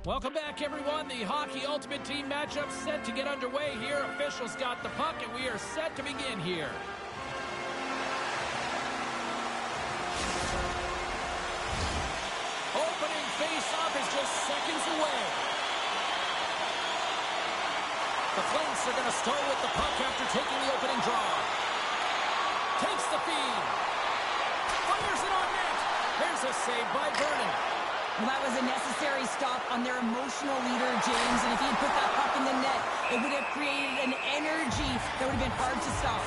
Welcome back, everyone. The Hockey Ultimate Team matchup set to get underway here. Officials got the puck, and we are set to begin here. Opening face-off is just seconds away. The Flames are going to start with the puck after taking the opening draw. Takes the feed. Fires it on net. There's a save by Vernon. Well, that was a necessary stop on their emotional leader, James. And if he had put that puck in the net, it would have created an energy that would have been hard to stop.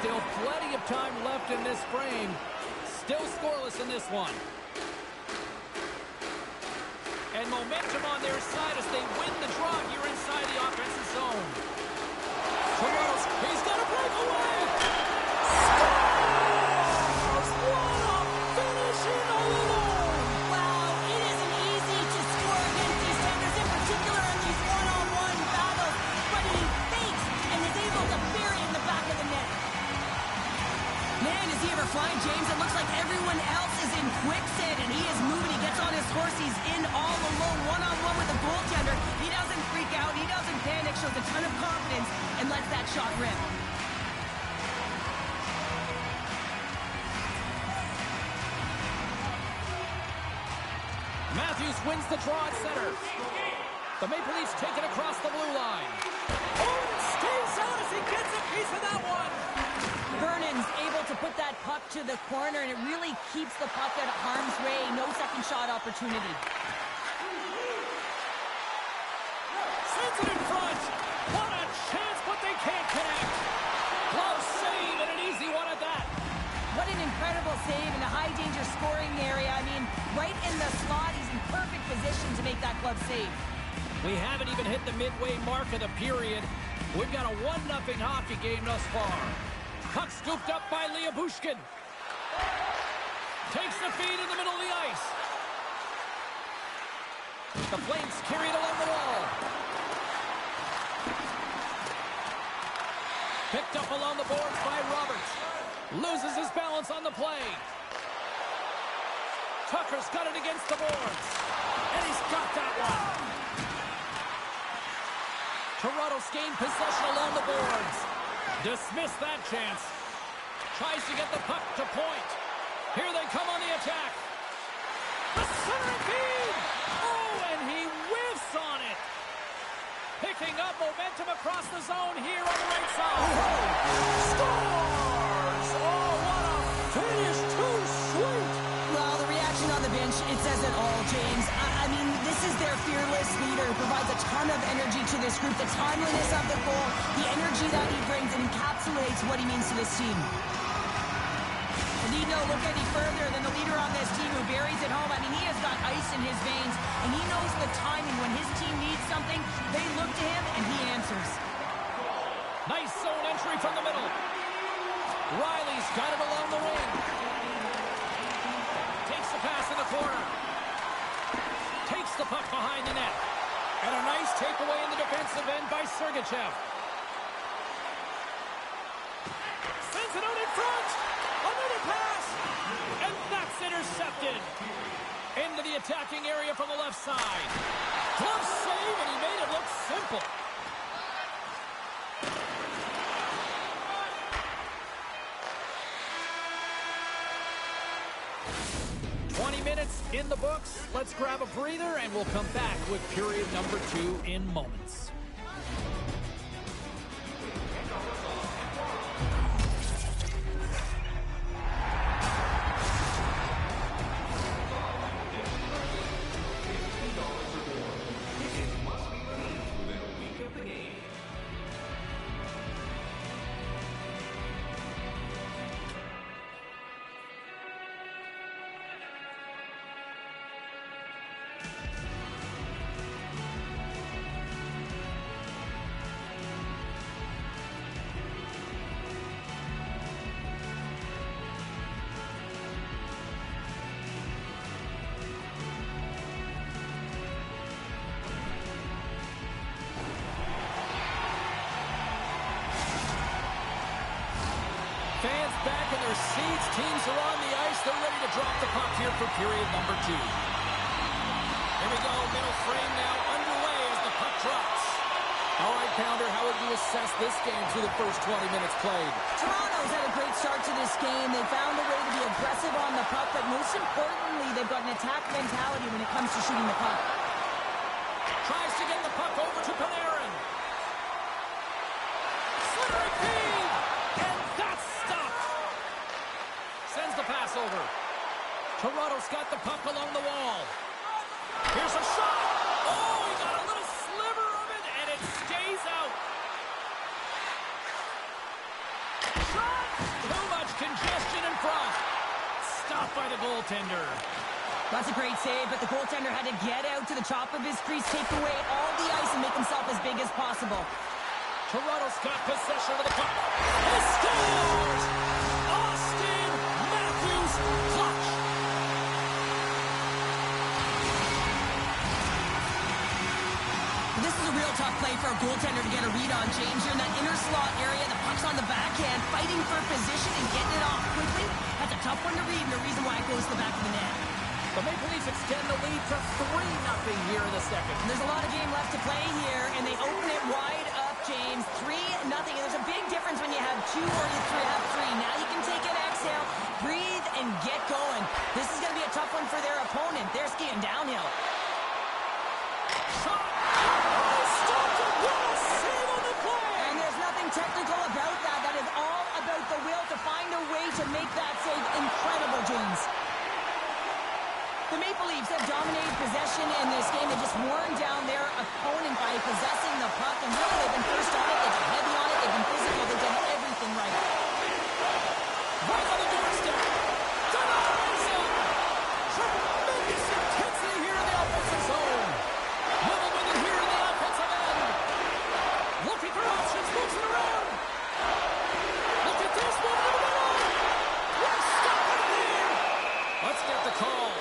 Still plenty of time left in this frame. Still scoreless in this one. And momentum on their side as they win the draw here inside the offensive zone. Toronto's, he's got a breakaway! Scores! What a finish in alone! Wow, it isn't easy to score against these tenders, in particular in these one-on-one battles. But he fakes and is able to bury in the back of the net. Man, is he ever flying, James? It looks like everyone else is in quicksand, and he is moving. He gets on his horse. He's in all alone, one-on-one with the goaltender. He doesn't freak out. He doesn't panic. Shows a ton of confidence and lets that shot rip. Matthews wins the draw at center. The Maple Leafs take it across the blue line. Oh, it stays out as he gets a piece of that one. Vernon's able to put that puck to the corner, and it really keeps the puck out of harm's way. No second shot opportunity. Sends it in front. What a chance, but they can't connect. Close save and an easy one at that. What an incredible save in a high-danger scoring area. I mean, right in the slot. He's in perfect position to make that glove save. We haven't even hit the midway mark of the period. We've got a 1-0 hockey game thus far. Puck scooped up by Bushkin. Takes the feed in the middle of the ice. The Flames carry it along the wall. Picked up along the boards by Roberts. Loses his balance on the play. Tucker's got it against the boards. And he's got that one. Toronto's gained possession along the boards. Dismiss that chance. Tries to get the puck to point. Here they come on the attack. The center feed. Oh, and he whiffs on it. Picking up momentum across the zone here on the right side. Scores! Oh, what a finish. Too sweet. Well, the reaction on the bench, it says it all, James. I mean, this is their fearless leader who provides a ton of energy to this group. The timeliness of the goal, the energy that he brings, and encapsulates what he means to this team. And need no look any further than the leader on this team who buries it home. I mean, he has got ice in his veins, and he knows the timing. When his team needs something, they look to him, and he answers. Nice zone entry from the middle. Riley's got it along the wing. Takes the pass in the corner. Takes the puck behind the net. And a nice takeaway in the defensive end by Sergachev. Sends it out in front. Another pass. And that's intercepted. Into the attacking area from the left side. Glove save, and he made it look simple. Minutes in the books. Let's grab a breather, and we'll come back with period number 2 in moments. in their seats. Teams are on the ice. They're ready to drop the puck here for period number 2. Here we go. Middle frame now underway as the puck drops. All right, Pounder, how would you assess this game through the first 20 minutes played? Toronto's had a great start to this game. They found a way to be aggressive on the puck, but most importantly, they've got an attack mentality when it comes to shooting the puck. Tries to get the puck over to Panarin. Slithering feed! And that's stopped! Sends the pass over. Toronto's got the puck along the wall. Here's a shot! Oh, he got a little sliver of it, and it stays out. Shot! Too much congestion in front. Stopped by the goaltender. That's a great save, but the goaltender had to get out to the top of his crease, take away all the ice, and make himself as big as possible. Toronto's got possession of the puck. He scores! Austin Matthews clutch! This is a real tough play for a goaltender to get a read on, James. You're in that inner slot area, the puck's on the backhand, fighting for position and getting it off quickly. That's a tough one to read, and the reason why it goes to the back of the net. The Maple Leafs extend the lead to 3-0 here in the second. There's a lot of game left to play here, and they open it wide up, James. 3-0, and there's a big difference when you have 2 or you have 3. Now you can take an exhale, breathe, and get going. This is going to be a tough one for their opponent. They're skiing downhill. Shot! Oh, stopped it! What a save on the play! And there's nothing technical about that. That is all about the will to find a way to make that save incredible, James. The Maple Leafs have dominated possession in this game. They just worn down their opponent by possessing the puck, and really they've been first on it, they've been heavy on it, they've been physical, they've done everything right. Right on the doorstep. Denies it. Tremendous intensity here in the offensive zone. Moving with it here in the offensive end. Looking for options, moves it around. Look at this, moving to the middle. What a stop in there. Let's get the call.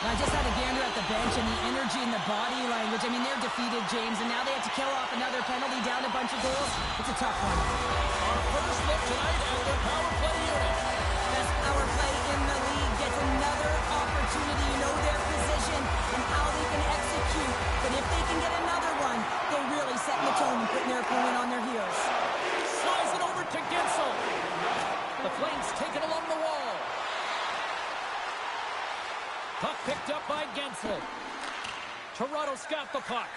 I just had a gander at the bench, and the energy and the body language. I mean, they're defeated, James, and now they have to kill off another penalty, down a bunch of goals. It's a tough one. Our first look tonight at their power play unit. Best power play in the league gets another opportunity. You know their position and how they can execute. But if they can get another one, they really set the tone and putting their opponent on their heels. Slides it over to Gensel. The Flames take it along the wall. Puck picked up by Gensel. Toronto's got the puck.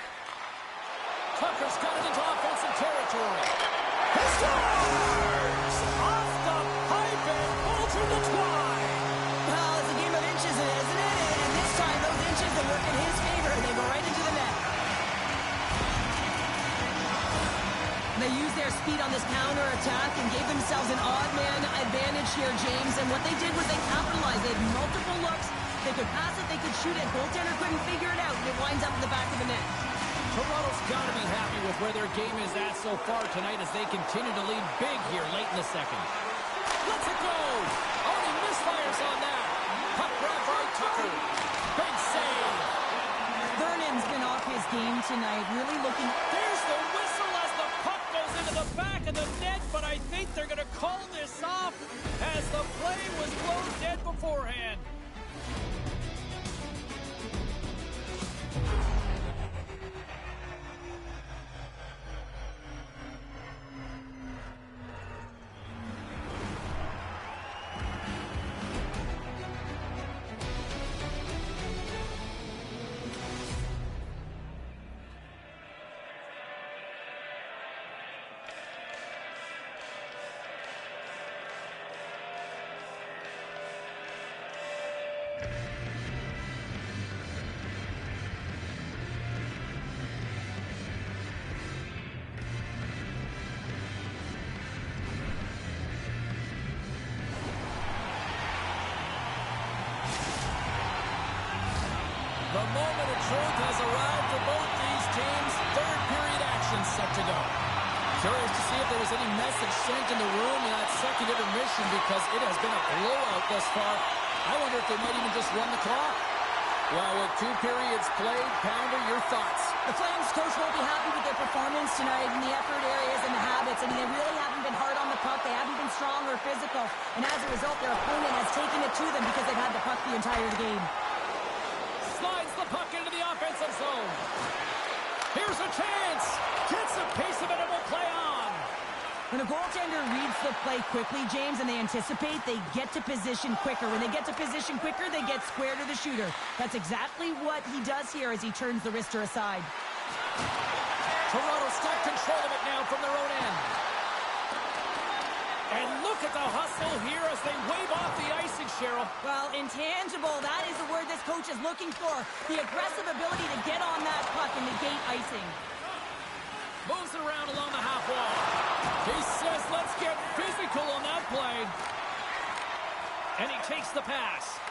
Tucker's got it into offensive territory. He scores! Off the pipe and pulled through the twine. Well, it's a game of inches, isn't it? And this time, those inches, they work in his favor. They go right into the net. They used their speed on this counter-attack and gave themselves an odd-man advantage here, James. And what they did was they capitalized. They had multiple looks. They could pass it, they could shoot it. Goaltender couldn't figure it out, and it winds up in the back of the net. Toronto's got to be happy with where their game is at so far tonight as they continue to lead big here late in the second. Let's it go! Oh, he misfires on that. Puck grab by Tucker. Big save. Vernon's been off his game tonight, really looking... There's the whistle as the puck goes into the back of the net, but I think they're going to call this off as the play was blown dead beforehand. The moment of truth has arrived for both these teams. Third period action set to go. Curious to see if there was any message sent in the room in that second intermission because it has been a blowout thus far. I wonder if they might even just run the clock. Well, with 2 periods played, Pounder, your thoughts? The Flames coach won't be happy with their performance tonight in the effort areas and the habits. I mean, they really haven't been hard on the puck. They haven't been strong or physical. And as a result, their opponent has taken it to them because they've had the puck the entire game. Slides the puck into the offensive zone. Here's a chance. Gets a piece of it and will play on. When a goaltender reads the play quickly, James, and they anticipate, they get to position quicker. When they get to position quicker, they get square to the shooter. That's exactly what he does here as he turns the wrister aside. Toronto's got control of it now from their own end. And look at the hustle here as they wave off the icing, Cheryl. Well, intangible, that is the word this coach is looking for. The aggressive ability to get on that puck and negate icing. Moves it around along the half wall. He says, let's get physical on that play. And he takes the pass.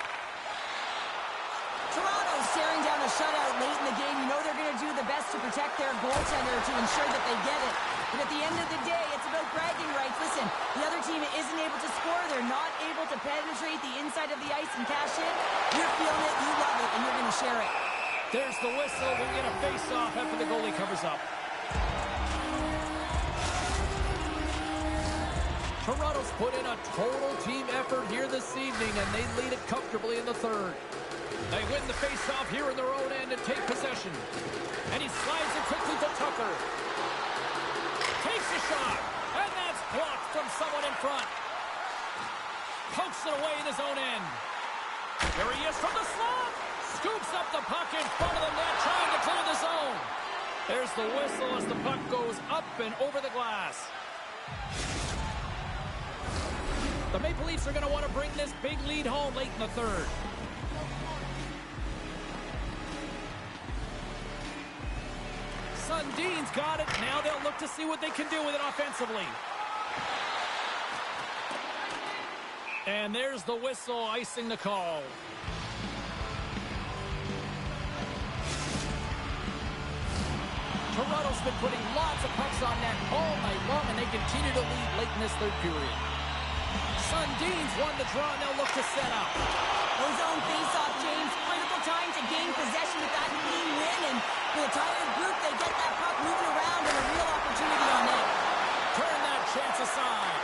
Toronto staring down a shutout late in the game. You know they're going to do the best to protect their goaltender to ensure that they get it. But at the end of the day, it's about bragging rights. Listen, the other team isn't able to score. They're not able to penetrate the inside of the ice and cash in. You're feeling it, you love it, and you're going to share it. There's the whistle. We'll get a face-off after the goalie covers up. Toronto's put in a total team effort here this evening, and they lead it comfortably in the third. They win the face-off here in their own end and take possession. And he slides it quickly to Tucker. Takes a shot, and that's blocked from someone in front. Pokes it away in his own end. Here he is from the slot. Scoops up the puck in front of the net, trying to clear the zone. There's the whistle as the puck goes up and over the glass. The Maple Leafs are going to want to bring this big lead home late in the third. Sundin's got it. Now they'll look to see what they can do with it offensively. And there's the whistle, icing the call. Toronto's been putting lots of pucks on net all night long, and they continue to lead late in this third period. Sundin's won the draw, and they'll look to set up. Ozone face-off, James. Critical time to gain possession with that clean win, and for the tired group, they get that puck moving around and a real opportunity on net. Turn that chance aside.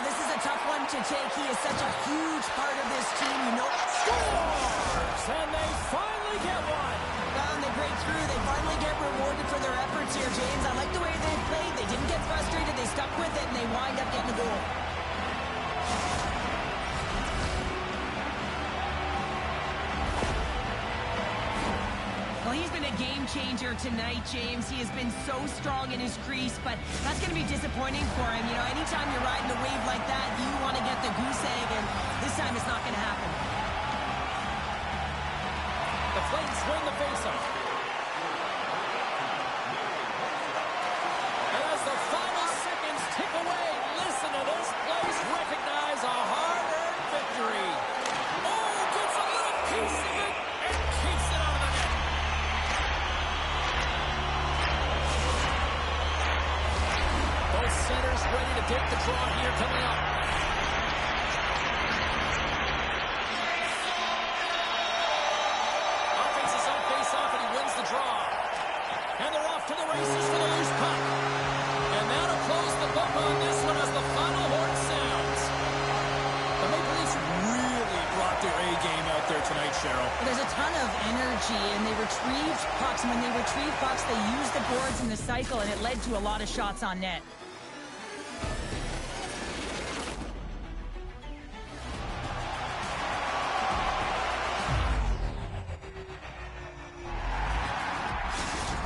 This is a tough one to take. He is such a huge part of this team. You know, Scores! And they finally get one. Well, and they break through. They finally get rewarded for their efforts here, James. I like the way they played. They didn't get frustrated. They stuck with it, and they wind up getting a goal. Well, he's been a game changer tonight, James. He has been so strong in his crease, but that's going to be disappointing for him. You know, anytime you're riding a wave like that, you want to get the goose egg, and this time it's not going to happen. The Flames win the faceoff. And as the final seconds tick away, listen to this place recognize a hard-earned victory. Oh, gets a little piece of it and keeps it out of the net. Both centers ready to take the draw here coming up. Offense is on face-off, and he wins the draw. And they're off to the races for the loose puck. And that'll close the book on this one as the final horn sounds. The Maple Leafs really brought their A-game out there tonight, Cheryl. Well, there's a ton of energy, and they retrieved pucks. And when they retrieved pucks, they used the boards in the cycle, and it led to a lot of shots on net.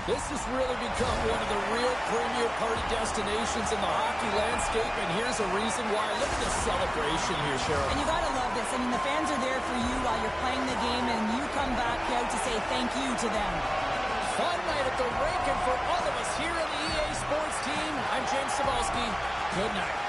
This has really become one of the real premier party destinations in the hockey landscape, and here's a reason why. Look at the celebration here, Cheryl. And you got to love this. I mean, the fans are there for you while you're playing the game, and you come back out to say thank you to them. Fun night at the rink, and for all of us here on the EA Sports team, I'm James Cybulski. Good night.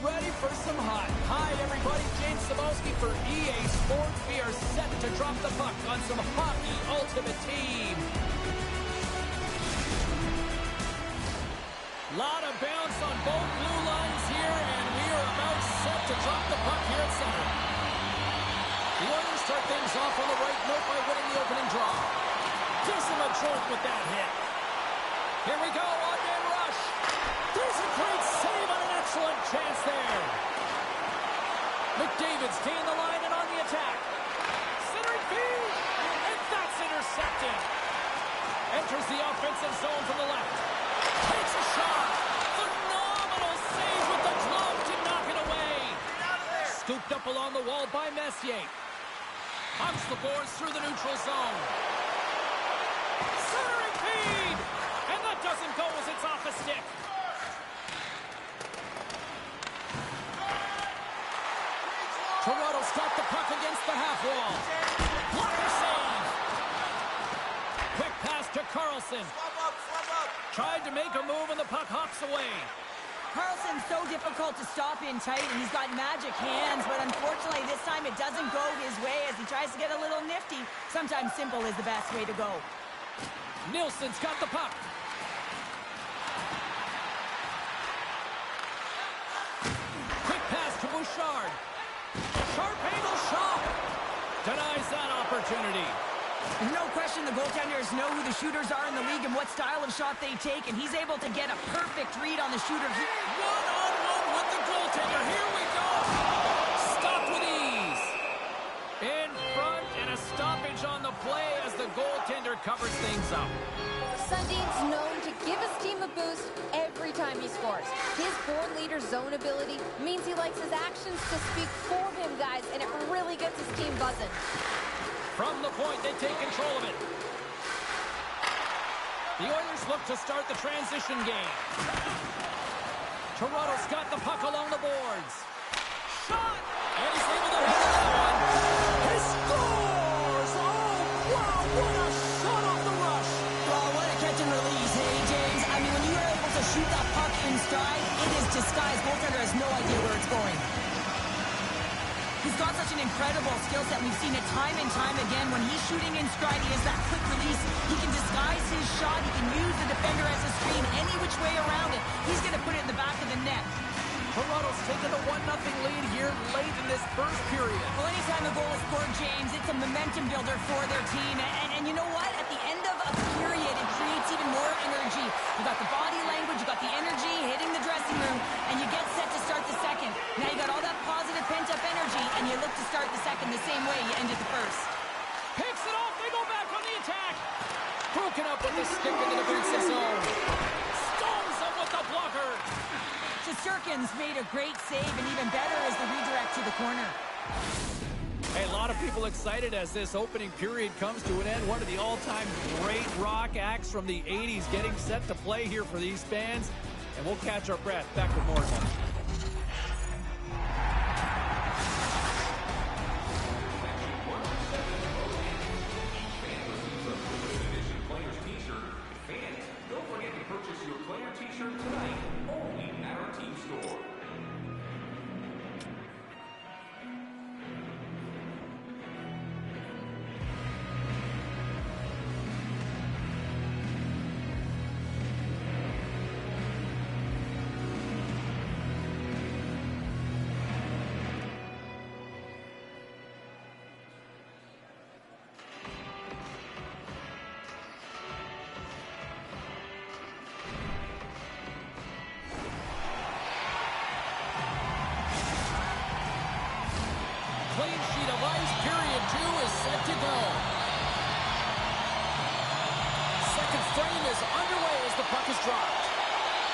ready for some hot. Hi, everybody. James Cebulski for EA Sports. We are set to drop the puck on some Hockey Ultimate Team. Lot of bounce on both blue lines here, and we are about set to drop the puck here at center. The Oilers start things off on the right note by winning the opening draw. Gives him a jolt with that hit. Here we go, one-man rush. There's a great save on an excellent chance there. McDavid's gained the line and on the attack. Centering feed, and that's intercepted. Enters the offensive zone from the left. Takes a shot. Phenomenal save with the glove to knock it away. Scooped up along the wall by Messier. Hunts the boards through the neutral zone. Centering feed, and that doesn't go as it's off a stick. Toronto's got the puck against the half wall. Blocker save. Quick pass to Carlson. Tried to make a move and the puck hops away. Carlson's so difficult to stop in tight, and he's got magic hands, but unfortunately this time it doesn't go his way as he tries to get a little nifty. Sometimes simple is the best way to go. Nilsson's got the puck. Quick pass to Bouchard. Sharp angle shot. Denies that opportunity. There's no question the goaltenders know who the shooters are in the league and what style of shot they take, and he's able to get a perfect read on the shooter. One-on-one with the goaltender. Here we go. Stopped with ease. In front, and a stoppage on the play as the goaltender covers things up. Sundin's known to give his team a boost every time he scores. His born leader zone ability means he likes his actions to speak for him, guys, and it really gets his team buzzing. From the point, they take control of it. The Oilers look to start the transition game. Toronto's got the puck along the boards. Shot! And he's able to hit that one. He scores! Oh, wow, what a shot off the rush! Well, what a catch and release, hey, James? I mean, when you are able to shoot that puck in stride, it is disguised. Goaltender has no idea where it's going. He's got such an incredible skill set. We've seen it time and time again. When he's shooting in stride, he has that quick release. He can disguise his shot. He can use the defender as a screen any which way around it. He's going to put it in the back of the net. Toronto's taken a 1-0 lead here late in this first period. Well, anytime a goal is scored, James, it's a momentum builder for their team. And you know what? At the end of a period, it creates even more energy. You got the body language, you got the energy hitting the dressing room, and you get set to start the second. Now you got all that positive pent-up energy, and you look to start the second the same way you ended the first. Picks it off, they go back on the attack. Broken up with the stick in the defensive zone. Stones him with the blocker. Shesterkin's made a great save, and even better is the redirect to the corner. Hey, a lot of people excited as this opening period comes to an end. One of the all-time great rock acts from the 80s getting set to play here for these fans. And we'll catch our breath. Back with more now. Clean sheet of ice, period 2 is set to go. Second frame is underway as the puck is dropped.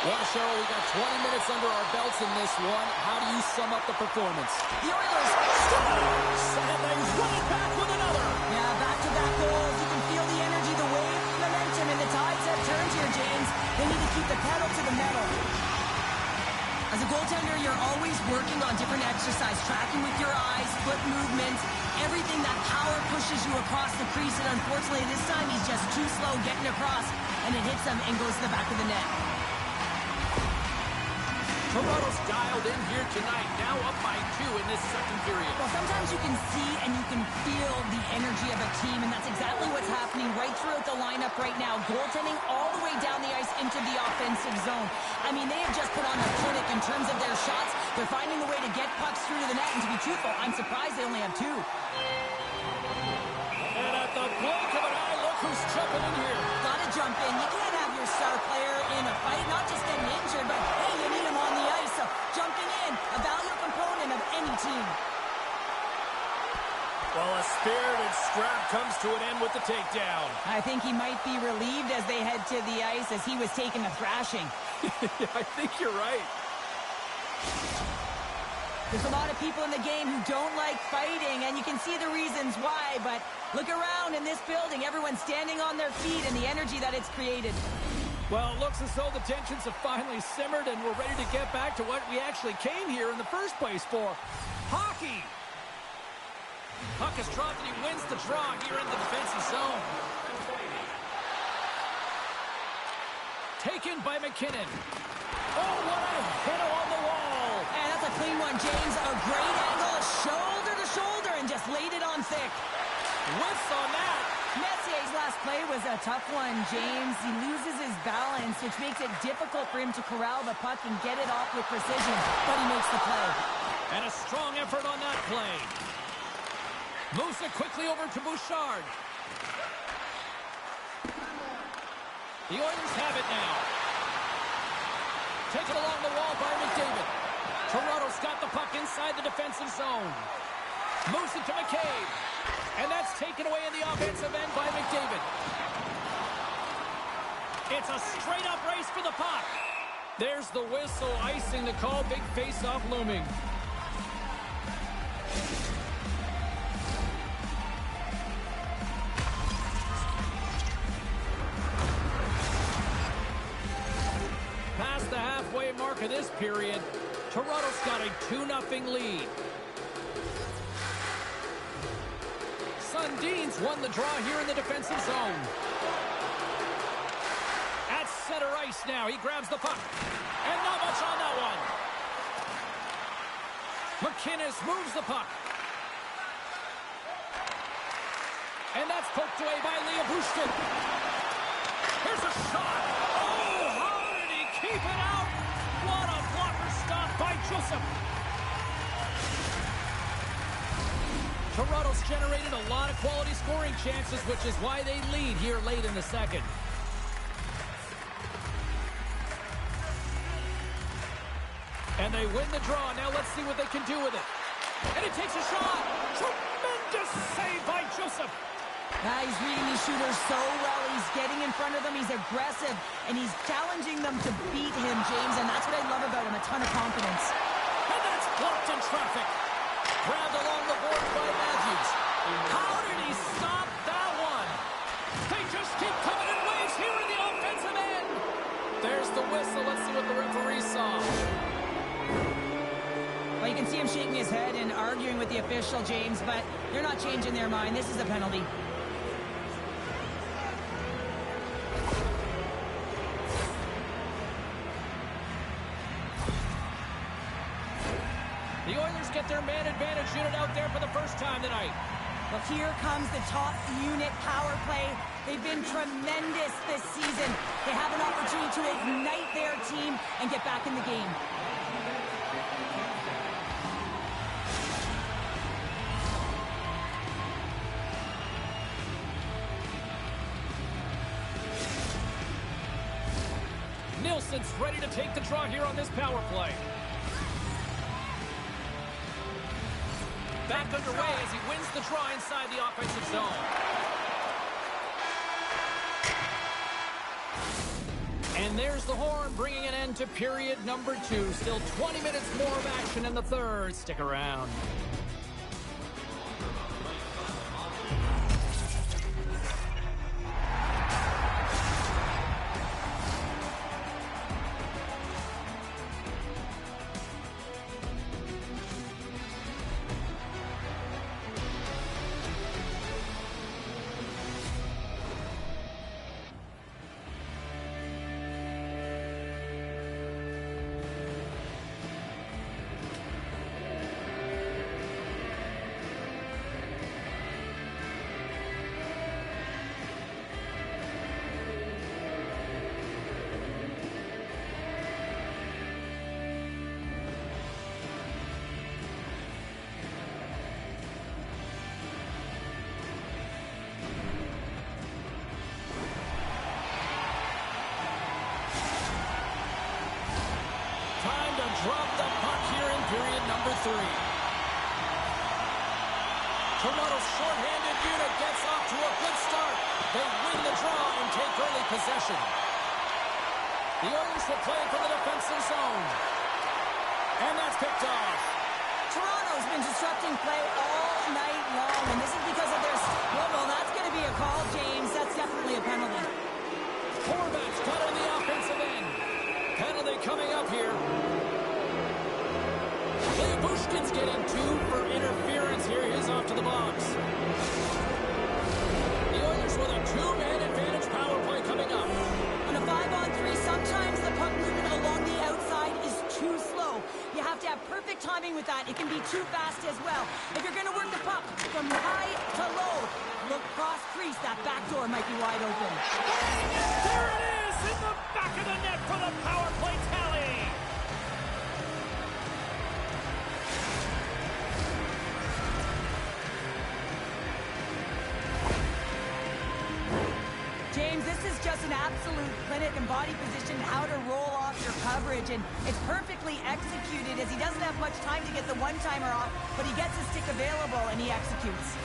Well, Cheryl, we got 20 minutes under our belts in this one. How do you sum up the performance? The Oilers scores! And they run it back with another. Yeah, back-to-back goals. You can feel the energy, the wave, momentum, and the tides have turned here, James. They need to keep the pedal to the metal. As a goaltender, you're always working on different exercise, tracking with your eyes, foot movement, everything that power pushes you across the crease, and unfortunately this time he's just too slow getting across, and it hits him and goes to the back of the net. Toronto's dialed in here tonight, now up by 2 in this second period. Well, sometimes you can see and you can feel the energy of a team, and that's exactly what's happening right throughout the lineup right now. Goaltending all the way down the ice into the offensive zone. I mean, they have just put on the clinic in terms of their shots. They're finding the way to get pucks through to the net, and to be truthful, I'm surprised they only have 2. And at the blink of an eye, look who's jumping in here. Gotta jump in. You can't have your star player in a fight, not just getting injured, but hey, you need him on the ice. So jumping in, a valuable component of any team. Well, a spirited scrap comes to an end with the takedown. I think he might be relieved as they head to the ice as he was taking a thrashing. I think you're right. There's a lot of people in the game who don't like fighting, and you can see the reasons why, but look around in this building. Everyone's standing on their feet and the energy that it's created. Well, it looks as though the tensions have finally simmered and we're ready to get back to what we actually came here in the first place for. Hockey! Puck is dropped and he wins the draw here in the defensive zone. Taken by McKinnon. Oh, what a hit on the wall! And that's a clean one, James. A great angle, shoulder to shoulder, and just laid it on thick. Whiffs on that. Messier's last play was a tough one, James. He loses his balance, which makes it difficult for him to corral the puck and get it off with precision, but he makes the play. And a strong effort on that play. Moves it quickly over to Bouchard. The Oilers have it now. Taken along the wall by McDavid. Toronto's got the puck inside the defensive zone. Moves it to McCabe. And that's taken away in the offensive end by McDavid. It's a straight-up race for the puck. There's the whistle, icing the call. Big face-off looming. Past the halfway mark of this period, Toronto's got a 2-0 lead. Sundin's won the draw here in the defensive zone. At center ice now, he grabs the puck. And not much on that one. McInnes moves the puck. And that's poked away by Leah Bushkin. Here's a shot. Oh, how did he keep it out? What a blocker stop by Joseph. Toronto's generated a lot of quality scoring chances, which is why they lead here late in the second. And they win the draw. Now let's see what they can do with it. And he takes a shot. Tremendous save by Joseph. He's reading these shooters so well. He's getting in front of them. He's aggressive, and he's challenging them to beat him, James, and that's what I love about him, a ton of confidence. And that's blocked in traffic. Grabbed along the board by Matthews. How did he stop that one? They just keep coming in waves here in the offensive end. There's the whistle. Let's see what the referee saw. Well, you can see him shaking his head and arguing with the official, James, but they're not changing their mind. This is a penalty. The Oilers get their man advantage unit out there for the first time tonight. Well, here comes the top unit power play. They've been tremendous this season. They have an opportunity to ignite their team and get back in the game. Nielsen's ready to take the draw here on this power play. Back underway as he wins the draw inside the offensive zone. And there's the horn, bringing an end to period number 2. Still 20 minutes more of action in the third. Stick around. three. Toronto's shorthanded unit gets off to a good start. They win the draw and take early possession. The Oilers will play from the defensive zone. And that's picked off. Toronto's been disrupting play all night long, and this is because of their... Well, that's going to be a call, James. That's definitely a penalty. Horvat's got on the offensive end. Penalty coming up here. Bushkin's getting 2 for interference here. He's off to the box. The Oilers with a 2-man advantage power play coming up. On a 5-on-3, sometimes the puck movement along the outside is too slow. You have to have perfect timing with that. It can be too fast as well. If you're going to work the puck from high to low, look cross crease. That back door might be wide open. There it is in the back of the net for the power play tally. James, this is just an absolute clinic and body position, how to roll off your coverage, and it's perfectly executed as he doesn't have much time to get the one-timer off, but he gets his stick available and he executes.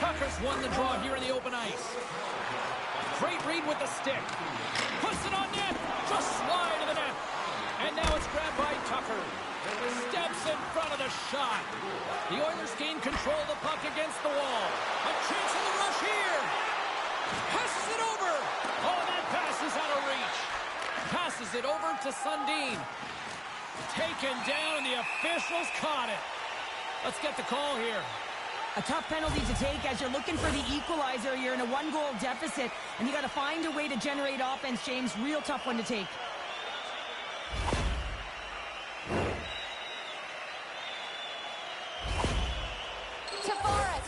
Tucker's won the draw here in the open ice. Great read with the stick. Puts it on net, just slide to the net. And now it's grabbed by Tucker. Steps in front of the shot. The Oilers gain control of the puck against the wall. A chance in the rush here. Passes it over. Oh, that pass is out of reach. Passes it over to Sundin. Taken down, and the officials caught it. Let's get the call here. A tough penalty to take as you're looking for the equalizer. You're in a 1-goal deficit, and you got to find a way to generate offense, James. Real tough one to take.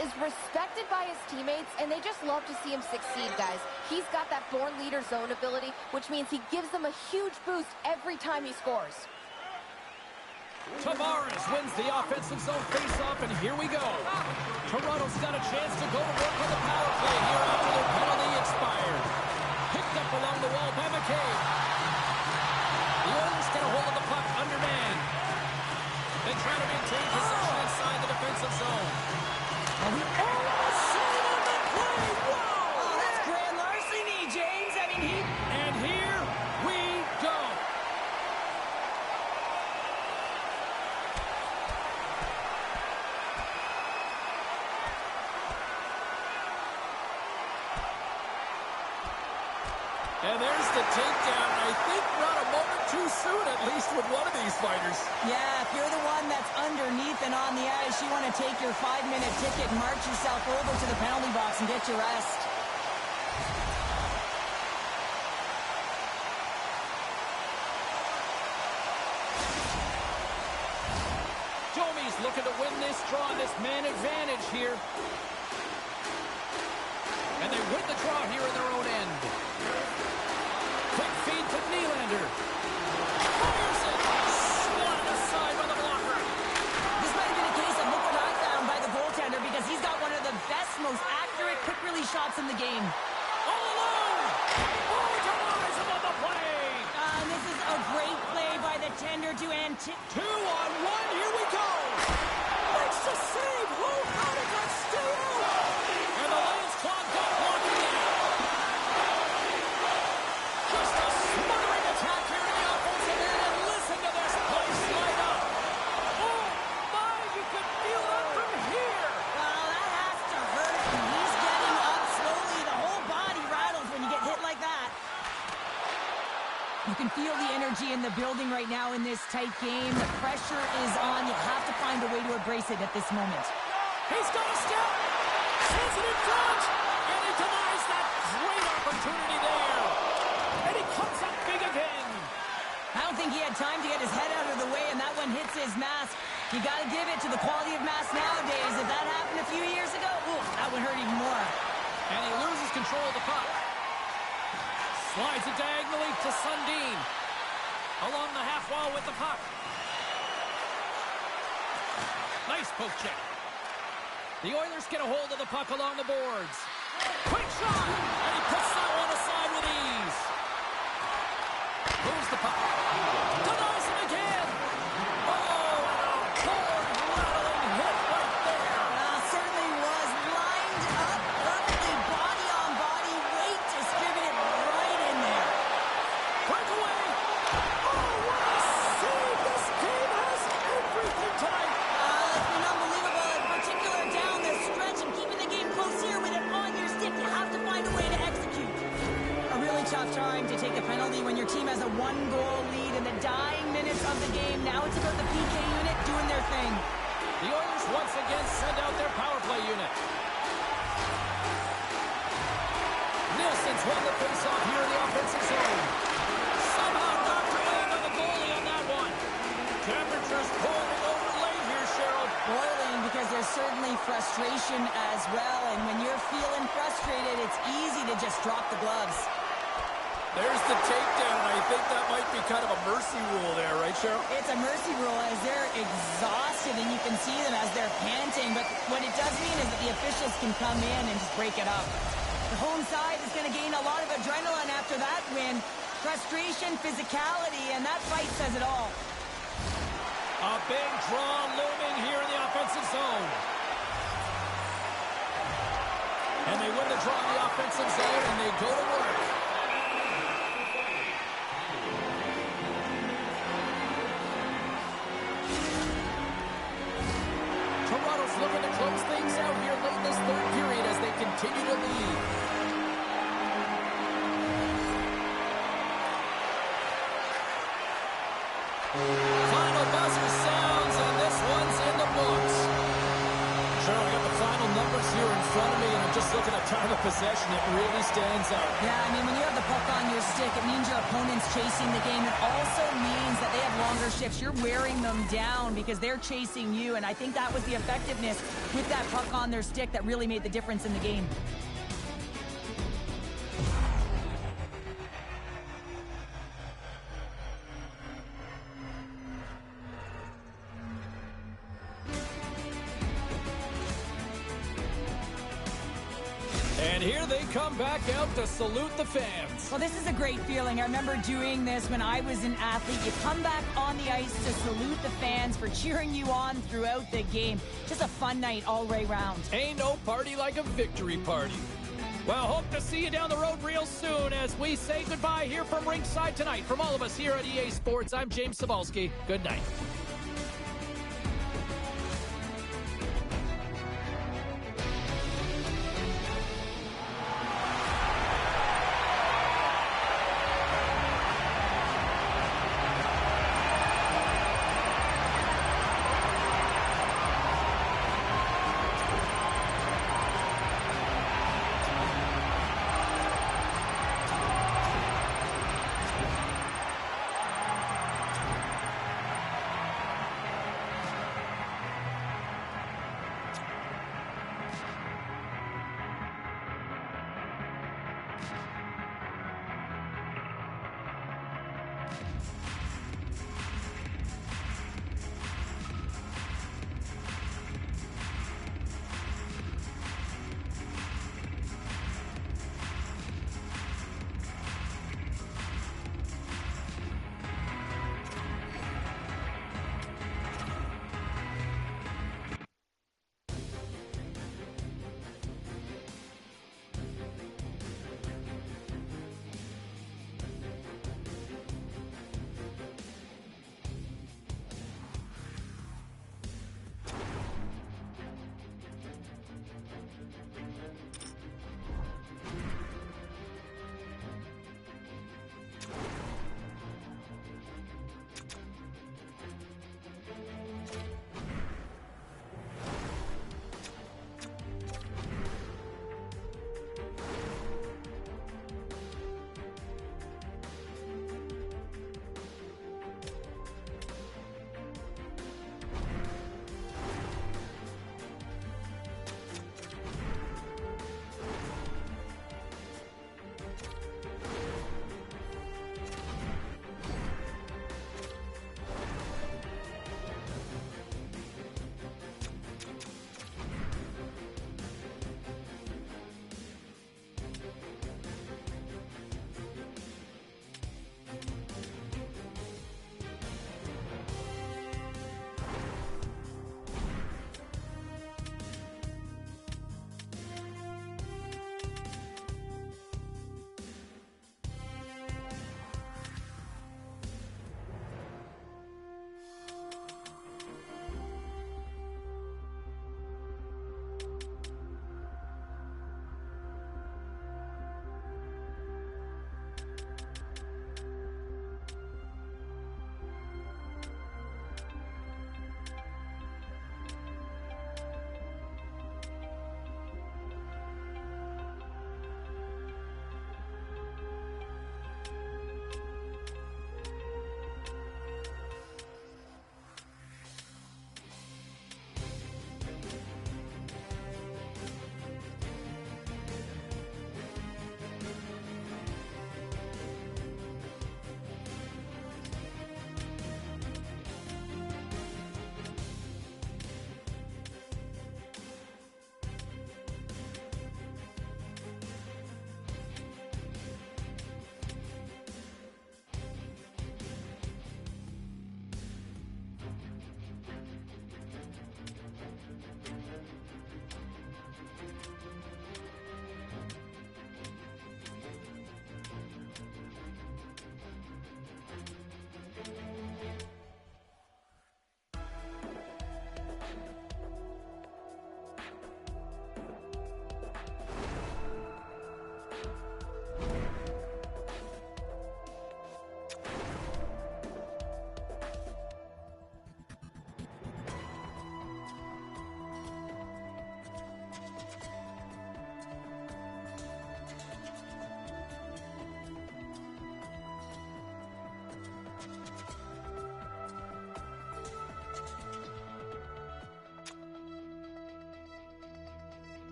Is respected by his teammates, and they just love to see him succeed, guys. He's got that born leader zone ability, which means he gives them a huge boost every time he scores. Tavares wins the offensive zone faceoff, and here we go. Toronto's got a chance to go to work on the power play here after their penalty expired. Picked up along the wall by McCabe. The Oilers get a hold of the puck underman. They try to maintain possession inside the defensive zone. Oh, that's grand larceny, James. I mean, And here we go. And there's the takedown. I think not a moment too soon, at least with one of these fighters. yeah, if you're the one that's underneath and on the ice, you want to take your 5-minute ticket and march yourself over to the penalty box and get your rest. Domi's looking to win this draw, this man advantage here. And they win the draw here in their own end. Quick feed to Nylander. Fires it. Swatted aside by the blocker. This might have been a case of look what I found by the goaltender because he's got one of the best, most accurate quick release shots in the game. All alone. Oh, Tavares above the play. And this is a great play by the tender to 2-on-1. Here we go. Makes the save. How did that stay out? And the Lions clock got blocking it. Just a smothering attack here in the offensive end. And listen to this play slide up. Oh, my, you can feel that from here. Well, that has to hurt. And he's getting up slowly. The whole body rattles when you get hit like that. You can feel the energy in the building right now in this tight game. The pressure is on. You have to find a way to embrace it at this moment. He's got a step. Sends it in front. And he denies that great opportunity there. And he comes up big again. I don't think he had time to get his head out of the way, and that one hits his mask. You got to give it to the quality of mask nowadays. If that happened a few years ago, ooh, that would hurt even more. And he loses control of the puck. Slides it diagonally to Sundin. Along the half wall with the puck. Nice poke check. The Oilers get a hold of the puck along the boards. Quick shot! And he puts that one aside with ease. Moves the puck. Denies him again. Oh, and a hard find a way to execute. A really tough time to take a penalty when your team has a 1-goal lead in the dying minutes of the game. Now it's about the PK unit doing their thing. The Oilers once again send out their power play unit. Nilsson's won the face-off here in the offensive zone. Somehow knocked away by the goalie on that one. Temperatures boiling over late here, Cheryl. Boiling because there's certainly frustration as well. And when you're feeling frustrated, it's easy to just drop the gloves. There's the takedown, and I think that might be kind of a mercy rule there, right, Cheryl? It's a mercy rule as they're exhausted, and you can see them as they're panting. But what it does mean is that the officials can come in and just break it up. The home side is going to gain a lot of adrenaline after that win. Frustration, physicality, and that fight says it all. A big draw looming here in the offensive zone. And they win the draw in the offensive zone, and they go to work. Toronto's looking to close things out here late in this third period as they continue to lead. Final buzzer sounds, and this one's in the books. Sure, I got the final numbers here in front of me, and I'm just looking at time of possession. It really stands out. Yeah, I mean, when you have the puck on your stick, it means your opponent's chasing the game. It also means that they have longer shifts. You're wearing them down because they're chasing you, and I think that was the effectiveness with that puck on their stick that really made the difference in the game. And here they come back out to salute the fans. Well, this is a great feeling. I remember doing this when I was an athlete. You come back on the ice to salute the fans for cheering you on throughout the game. Just a fun night all the way round. Ain't no party like a victory party. Well, hope to see you down the road real soon as we say goodbye here from ringside tonight. From all of us here at EA Sports, I'm James Cebulski. Good night.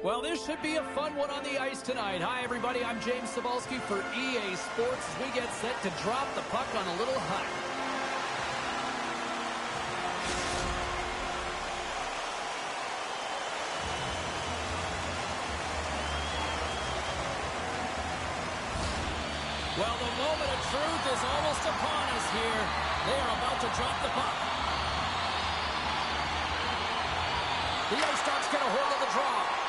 Well, this should be a fun one on the ice tonight. Hi, everybody. I'm James Cebulski for EA Sports as we get set to drop the puck on a little hut. Well, the moment of truth is almost upon us here. They are about to drop the puck. The Ice Dogs get a hold of the draw.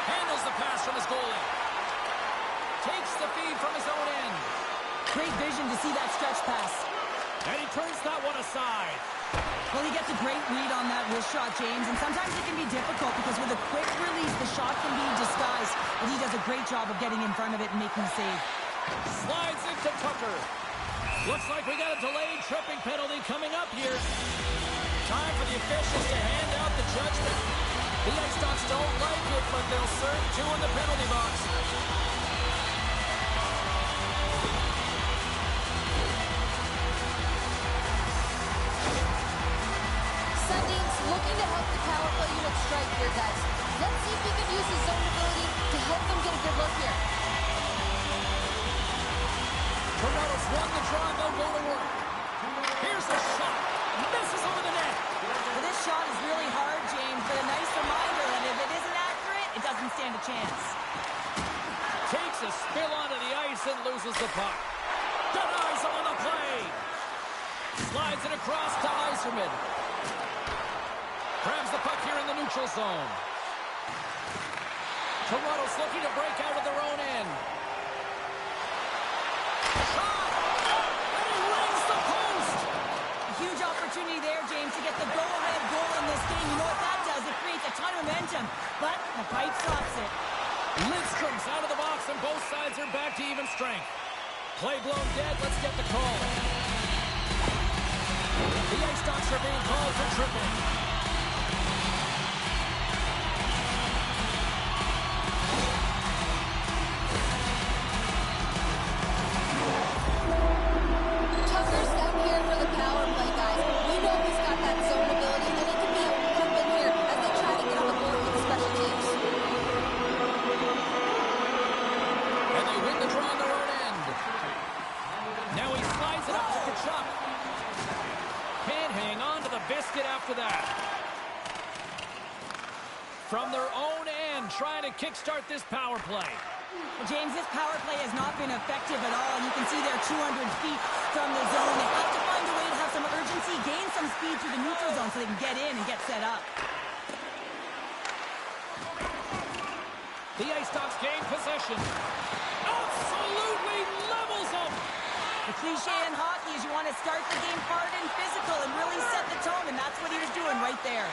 Handles the pass from his goalie. Takes the feed from his own end. Great vision to see that stretch pass. And he turns that one aside. Well, he gets a great read on that wrist shot, James, and sometimes it can be difficult because with a quick release, the shot can be disguised, and he does a great job of getting in front of it and making the save. Slides into Tucker. Looks like we got a delayed tripping penalty coming up here. Time for the officials to hand out the judgment. The Ice Dogs don't like it, but they'll serve two in the penalty box. Sundin's looking to help the power play unit strike here, guys. Let's see if he can use his zone ability to help them get a good look here. Toronto's won the draw, they'll go to work. Here's the shot. Misses over the net. Well, this shot is really hard, James, but a nice reminder that if it isn't accurate, it doesn't stand a chance. Takes a spill onto the ice and loses the puck. Denies him on the play. Slides it across to Yzerman. Grabs the puck here in the neutral zone. Toronto's looking to break out of their own end. Shot! And he rings the post! A huge opportunity there, James, to get the go-ahead goal in this game. You know what that does? It creates a ton of momentum, but the pipe stops it. Lidstrom's out of the box, and both sides are back to even strength. Play blown dead. Let's get the call. The Ice Dogs are being called for tripping. Tucker's out here for the power play, guys. We know he's got that zone ability, and he can be a weapon here as they try to get on the board with the special teams. And they win the draw on their own end. Now he slides it up to Kachuk. Can't hang on to the biscuit after that. From their own end, trying to kickstart this power play. Well, James, this power play has not been effective at all, and you can see they're 200 feet from the zone. They have to find a way to have some urgency, gain some speed through the neutral zone so they can get in and get set up. The Ice Dogs gain possession. Absolutely levels them. The cliche in hockey is you want to start the game hard and physical and really set the tone, and that's what he was doing right there.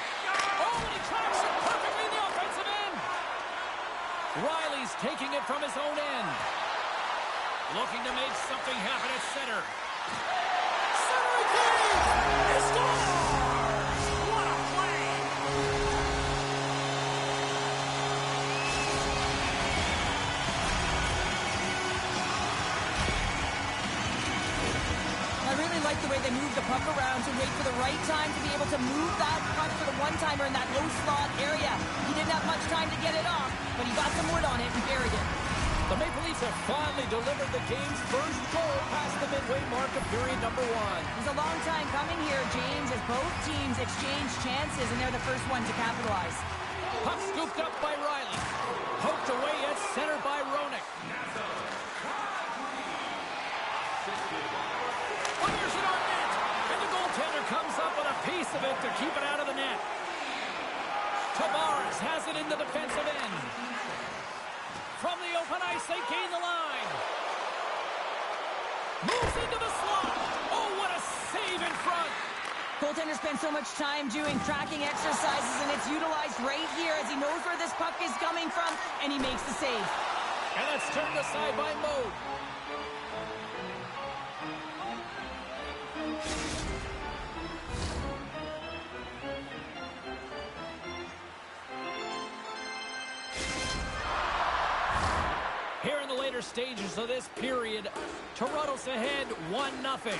Oh, and he tracks it perfectly in the offensive end. Riley's taking it from his own end. Looking to make something happen at center. Center again! He scores! What a play! I really like the way they move the puck around to wait for the right time to be able to move that puck for the one-timer in that low slot area. He didn't have much time to get it off, but he got some wood on it and buried it. The Maple Leafs have finally delivered the game's first goal past the midway mark of period number 1. It was a long time coming here, James, as both teams exchange chances, and they're the first one to capitalize. Puck scooped up by Riley. Poked away at center by Roenick. Fires it on net. And the goaltender comes up with a piece of it to keep it out of the net. Tavares has it in the defensive end. From the open ice, they gain the line. Moves into the slot. Oh, what a save in front. Goaltender spends so much time doing tracking exercises, and it's utilized right here as he knows where this puck is coming from, and he makes the save. And that's turned aside by Mode. Here in the later stages of this period, Toronto's ahead 1-0.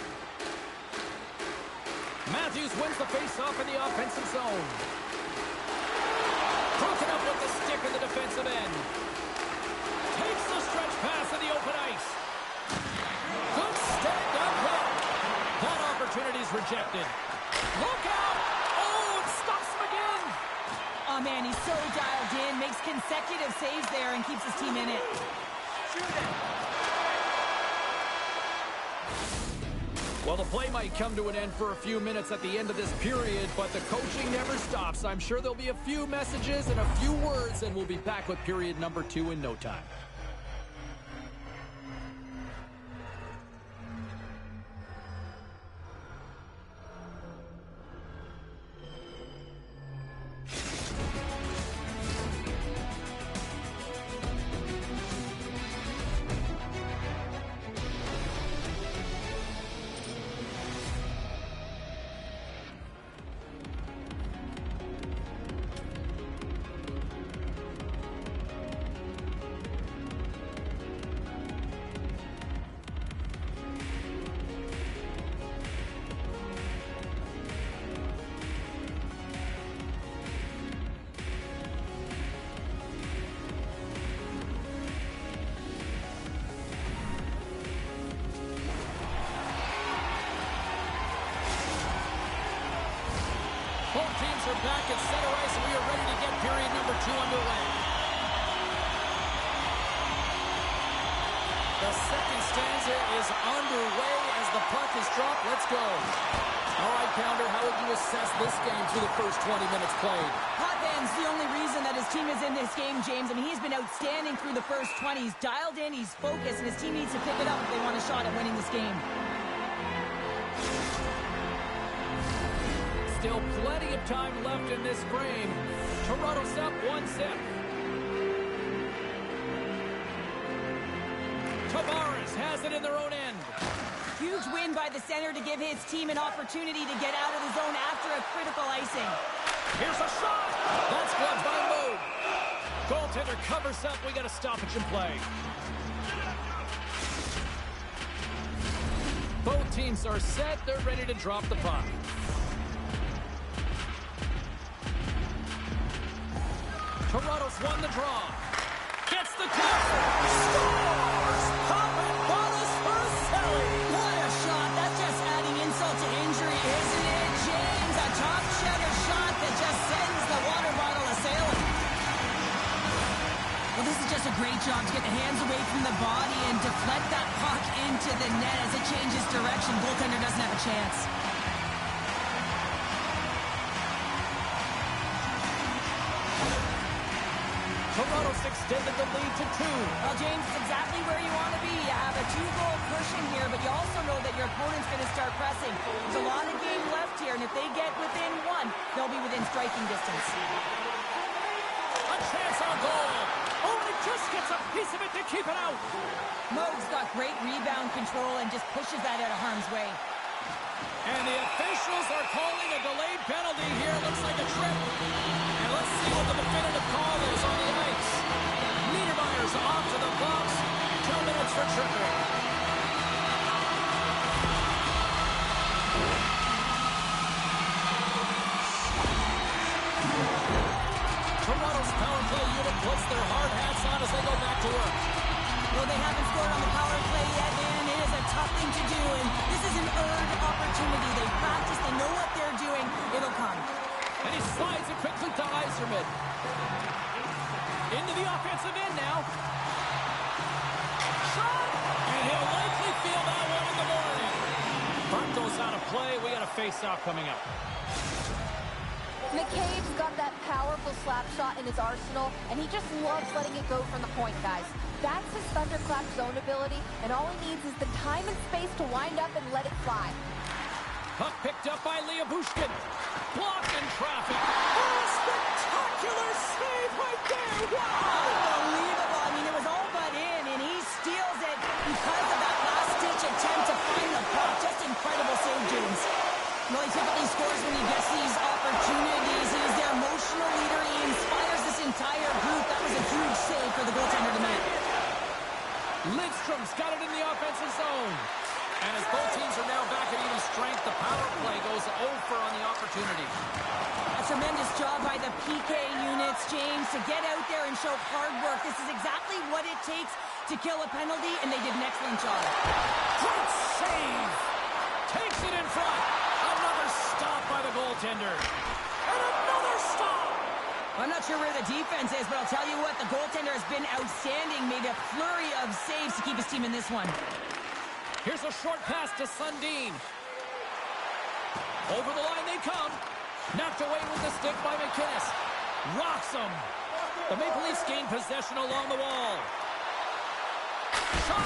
Matthews wins the face-off in the offensive zone. From rejected. Look out! Oh, it stops him again! Oh, man, he's so dialed in, makes consecutive saves there and keeps his team in it. Shoot it! Well, the play might come to an end for a few minutes at the end of this period, but the coaching never stops. I'm sure there'll be a few messages and a few words, and we'll be back with period number 2 in no time. Both teams are back at center ice, and we are ready to get period number 2 underway. The second stanza is underway as the puck is dropped. Let's go. All right, Pounder, how would you assess this game through the first 20 minutes played? Hot Van's the only reason that his team is in this game, James. I mean, he's been outstanding through the first 20. He's dialed in, he's focused, and his team needs to pick it up if they want a shot at winning this game. Still plenty of time left in this frame. Toronto's up 1-0. Tavares has it in their own end. Huge win by the center to give his team an opportunity to get out of the zone after a critical icing. Here's a shot. That's blocked by Moog. Goaltender covers up. We got a stoppage in play. Both teams are set. They're ready to drop the puck. Toronto's won the draw. Gets the cover. Scores! Pop and bonus for Selly. What a shot. That's just adding insult to injury, isn't it, James? A top shutter shot that just sends the water bottle a-sailing. Well, this is just a great job to get the hands away from the body and deflect that puck into the net as it changes direction. Goaltender doesn't have a chance. Toronto's extended the lead to 2. Well, James, it's exactly where you want to be. You have a 2-goal cushion here, but you also know that your opponent's going to start pressing. There's a lot of game left here, and if they get within 1, they'll be within striking distance. A chance on goal. Oh, and it just gets a piece of it to keep it out. Moog's got great rebound control and just pushes that out of harm's way. And the officials are calling a delayed penalty here. Looks like a trip. And let's see what the definitive call is on the ice. Niedermayer's off to the box. 2 minutes for tripping. Toronto's power play unit puts their hard hats on as they go back to work. Well, they haven't scored on the power play yet, man. It is a tough thing to do, and this is an earned opportunity. They practice, they know what they're doing. It'll come. And he slides it quickly to Yzerman. Into the offensive end now. Shot! And he'll likely feel that one in the morning. Puck goes out of play. We got a face-off coming up. McCabe's got that powerful slap shot in his arsenal, and he just loves letting it go from the point, guys. That's his thunderclap zone ability, and all he needs is the time and space to wind up and let it fly. Puck picked up by Bushkin. Blocked in traffic. Oh, spectacular save right there. Wow! Unbelievable. I mean, it was all but in, and he steals it because of that last-ditch attempt to find the puck. Just incredible save, James. Well, he typically scores when he gets these opportunities. He is their emotional leader. He inspires this entire group. That was a huge save for the goaltender to make. Lidstrom's got it in the offensive zone. And as both teams are now back at even strength, the power play goes over on the opportunity. A tremendous job by the PK units, James, to get out there and show hard work. This is exactly what it takes to kill a penalty, and they did an excellent job. Great save! Takes it in front. goaltender. And another stop! I'm not sure where the defense is, but I'll tell you what, the goaltender has been outstanding. Made a flurry of saves to keep his team in this one. Here's a short pass to Sundin. Over the line they come. Knocked away with the stick by McInnes. Rocks him. The Maple Leafs gain possession along the wall. Shot!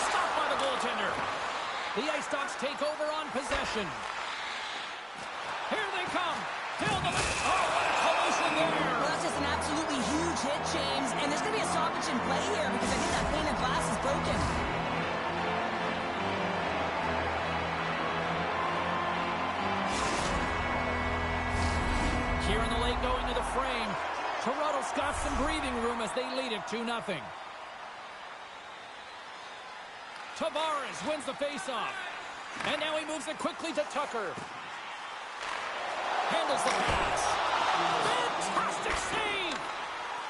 Stopped by the goaltender. The Ice Dogs take over on possession. Here they come. Down the lane. Oh, what a collision there. Well, that's just an absolutely huge hit, James. And there's going to be a stoppage in play here because I think that pane of glass is broken. Here in the late going to the frame. Toronto's got some breathing room as they lead it 2-0. Tavares wins the faceoff. And now he moves it quickly to Tucker. Handles the pass. Fantastic save!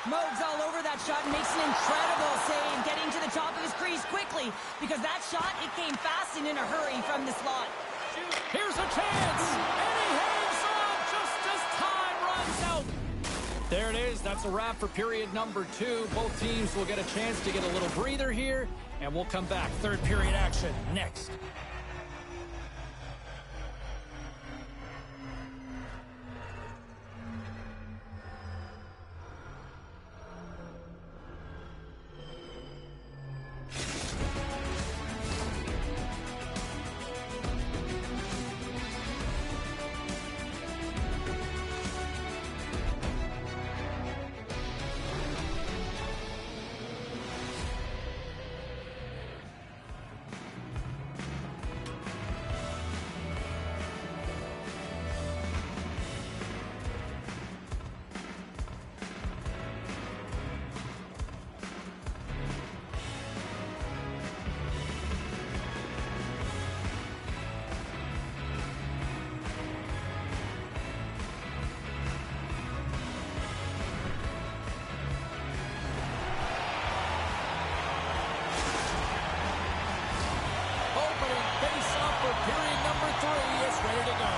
Moog's all over that shot and makes an incredible save, getting to the top of his crease quickly because that shot, it came fast and in a hurry from the slot. Here's a chance! And he hangs on just as time runs out. There it is. That's a wrap for period number 2. Both teams will get a chance to get a little breather here, and we'll come back. Third period action next. Period number 3 is ready to go.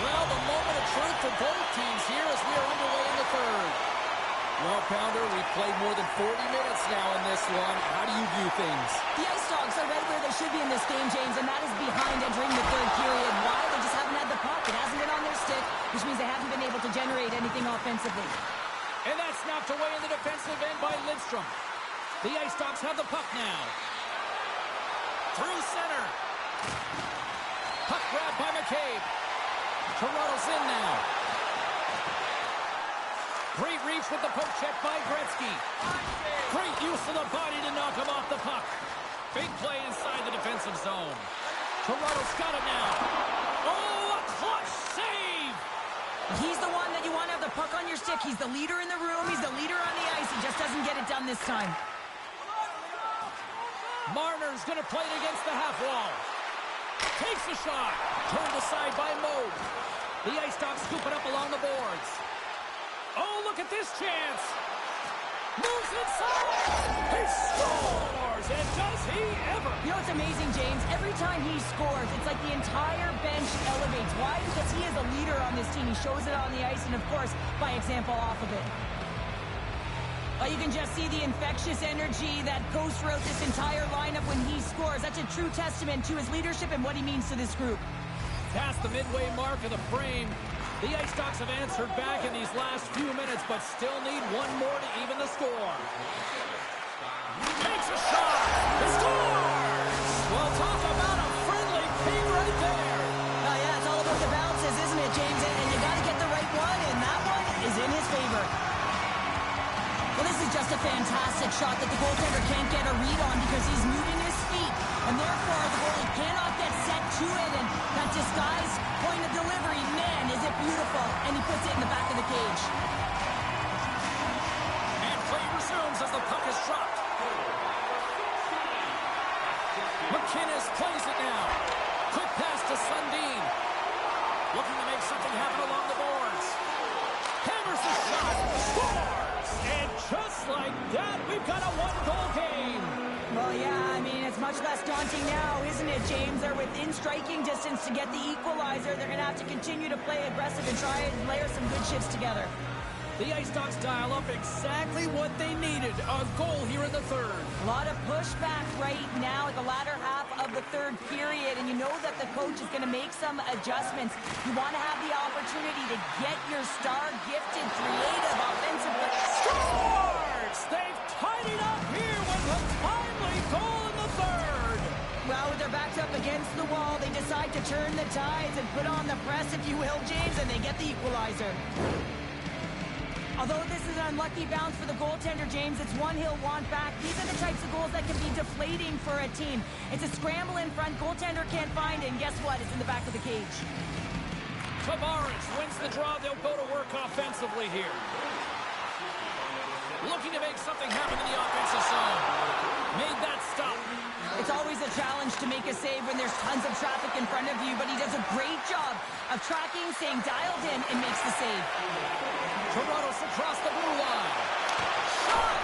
Well, the moment of truth for both teams here as we are underway in the third. Well, Pounder, we've played more than 40 minutes now in this one. How do you view things? The Ice Dogs are right where they should be in this game, James, and that is behind entering the third period. Why? They just haven't had the puck. It hasn't been on their stick, which means they haven't been able to generate anything offensively. And that's knocked away in the defensive end by Lidstrom. The Ice Dogs have the puck now. Through center. Puck grabbed by McCabe. Toronto's in now. Great reach with the poke check by Gretzky. Great use of the body to knock him off the puck. Big play inside the defensive zone. Toronto's got it now. Oh, a clutch save! He's the one that you want to have the puck on your stick. He's the leader in the room. He's the leader on the ice. He just doesn't get it done this time. Marner's going to play it against the half wall. Takes a shot. Turned aside by Moog. The Ice Dogs scoop it up along the boards. Oh, look at this chance. Moves inside. He scores. And does he ever? You know what's amazing, James? Every time he scores, it's like the entire bench elevates. Why? Because he is a leader on this team. He shows it on the ice and, of course, by example off of it. You can just see the infectious energy that goes throughout this entire lineup when he scores. That's a true testament to his leadership and what he means to this group. Past the midway mark of the frame, the Ice Dogs have answered back in these last few minutes, but still need one more to even the score. Takes a shot! He scores! Well, talk about a friendly ping right there. Yeah, it's all about the bounces, isn't it, James? And you got to get the right one, and that one is in his favor. Well, this is just a fantastic shot that the goaltender can't get a read on because he's moving his feet, and therefore the goalie cannot get set to it, and that disguise point of delivery, man, is it beautiful, and he puts it in the back of the cage. And play resumes as the puck is dropped. McInnes plays it now. Quick pass to Sundin. Looking to make something happen along the boards. Hammers the shot. Scores! And just like that, we've got a one-goal game. Well, yeah, I mean, it's it's much less daunting now, isn't it, James? They're within striking distance to get the equalizer. They're going to have to continue to play aggressive and try and layer some good shifts together. The Ice Dogs dial up exactly what they needed. A goal here in the third. A lot of pushback right now at the latter half of the third period, and you know that the coach is going to make some adjustments. You want to have the opportunity to get your star-gifted, creative, offensive... Scores! They've tied it up here with a timely goal in the third. Well, with their backs up against the wall, they decide to turn the tides and put on the press, if you will, James, and they get the equalizer. Although this is an unlucky bounce for the goaltender, James, it's one he'll want back. These are the types of goals that can be deflating for a team. It's a scramble in front, goaltender can't find it, and guess what? It's in the back of the cage. Tavares wins the draw. They'll go to work offensively here. Looking to make something happen in the offensive zone. Made that stop. It's always a challenge to make a save when there's tons of traffic in front of you, but he does a great job of tracking, staying dialed in, and makes the save. Toronto's across the blue line. Shot!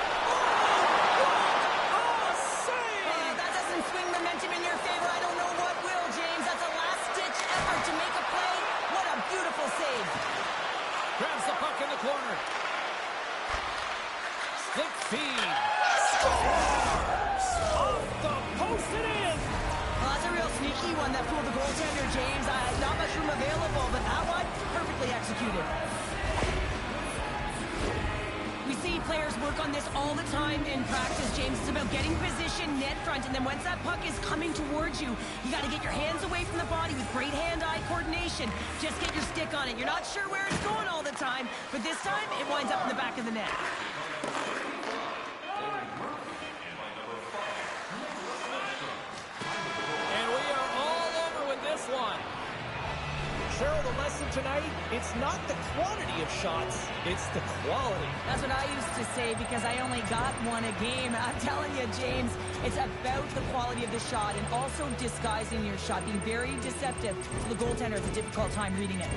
Oh, save! That doesn't swing momentum in your favor. I don't know what will, James. That's a last-ditch effort to make a play. What a beautiful save. Grabs the puck in the corner. Slick feed. Scores! Off the post it is! Well, that's a real sneaky one that fooled the goaltender, James. Not much room available, but that one, perfectly executed. We see players work on this all the time in practice, James. It's about getting position net front, and then once that puck is coming towards you, you got to get your hands away from the body with great hand-eye coordination. Just get your stick on it. You're not sure where it's going all the time, but this time it winds up in the back of the net. And we are all over with this one. Cheryl, the lesson tonight, it's not the quantity of shots, it's the quality. That's what I used to say because I only got one a game. I'm telling you, James, it's about the quality of the shot and also disguising your shot, being very deceptive. So the goaltender has a difficult time reading it.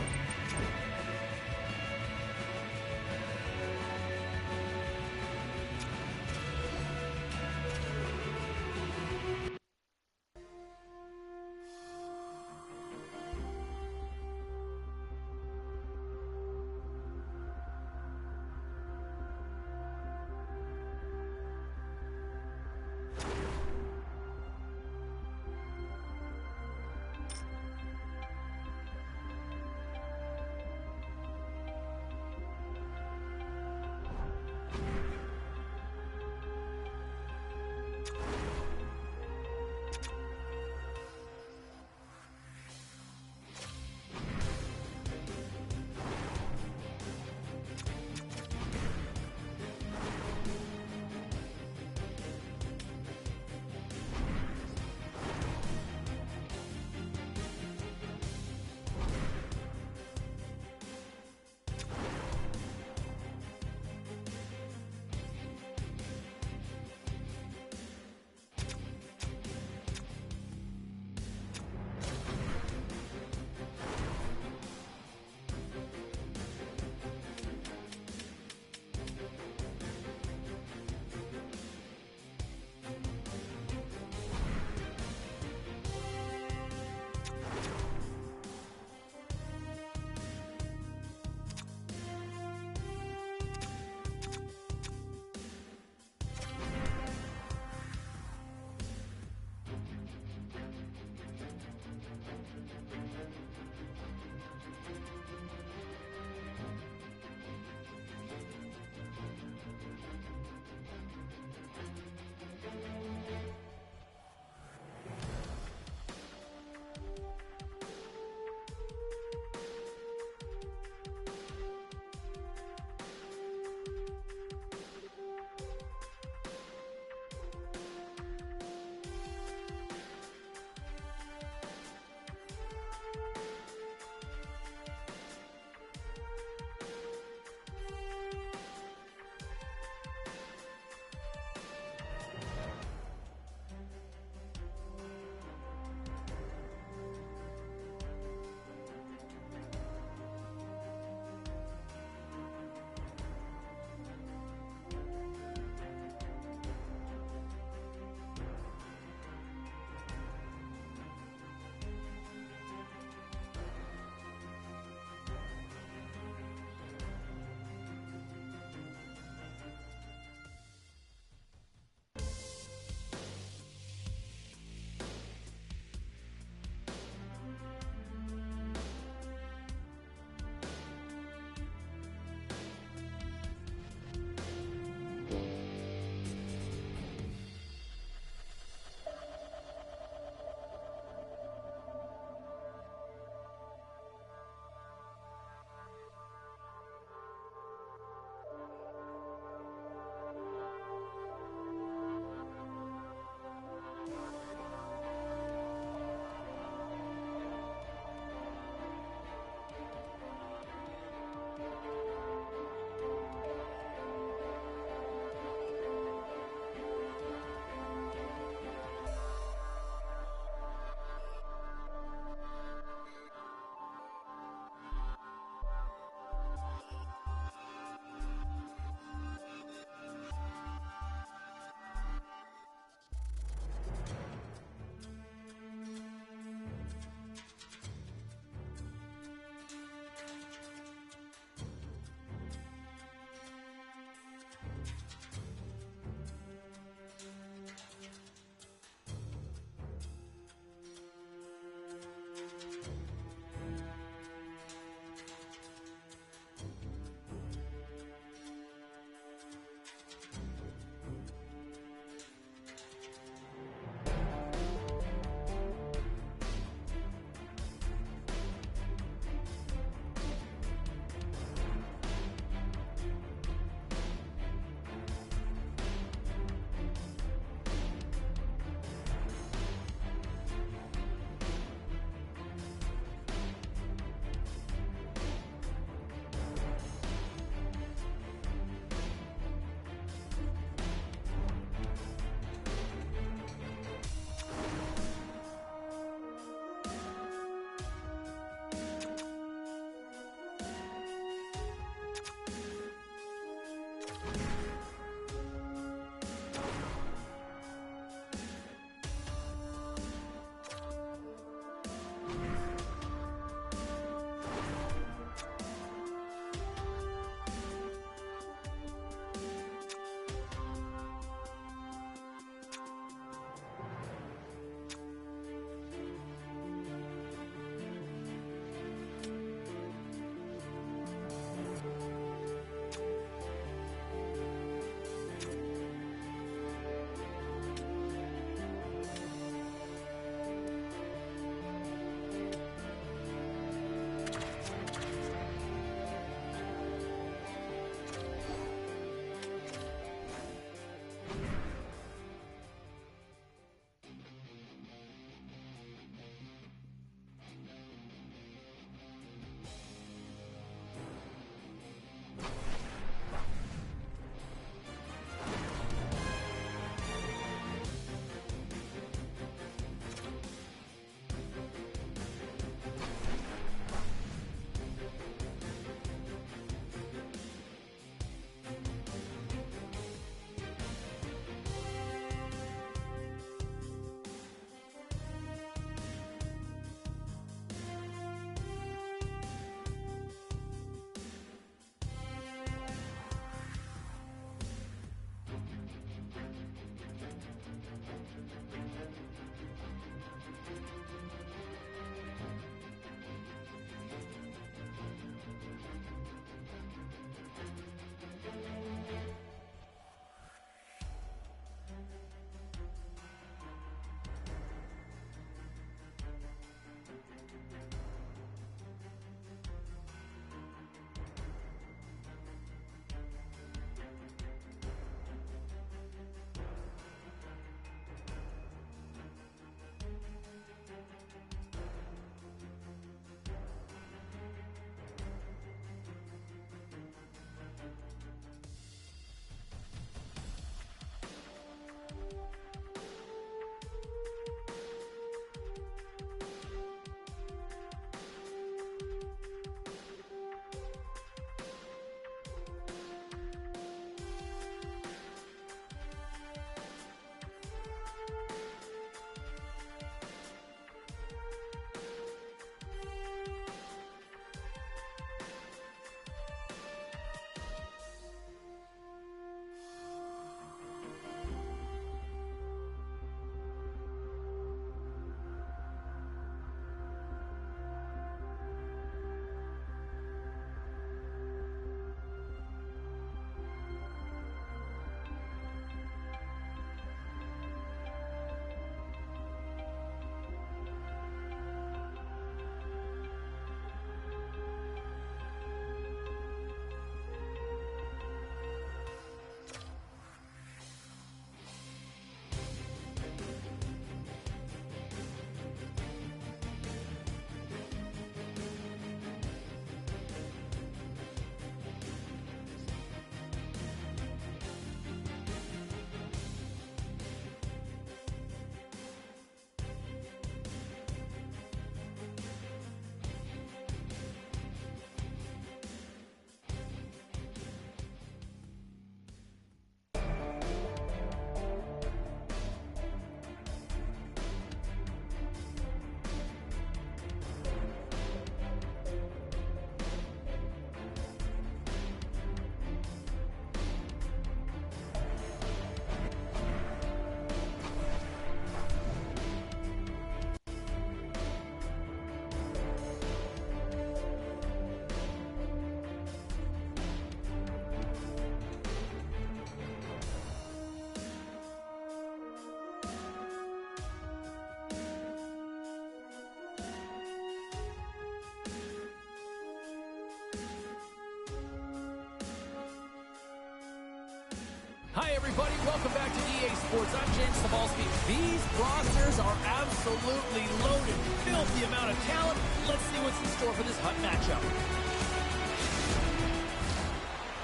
Hey everybody, welcome back to EA Sports. I'm James Cebulski. These rosters are absolutely loaded. Filthy amount of talent. Let's see what's in store for this hot matchup.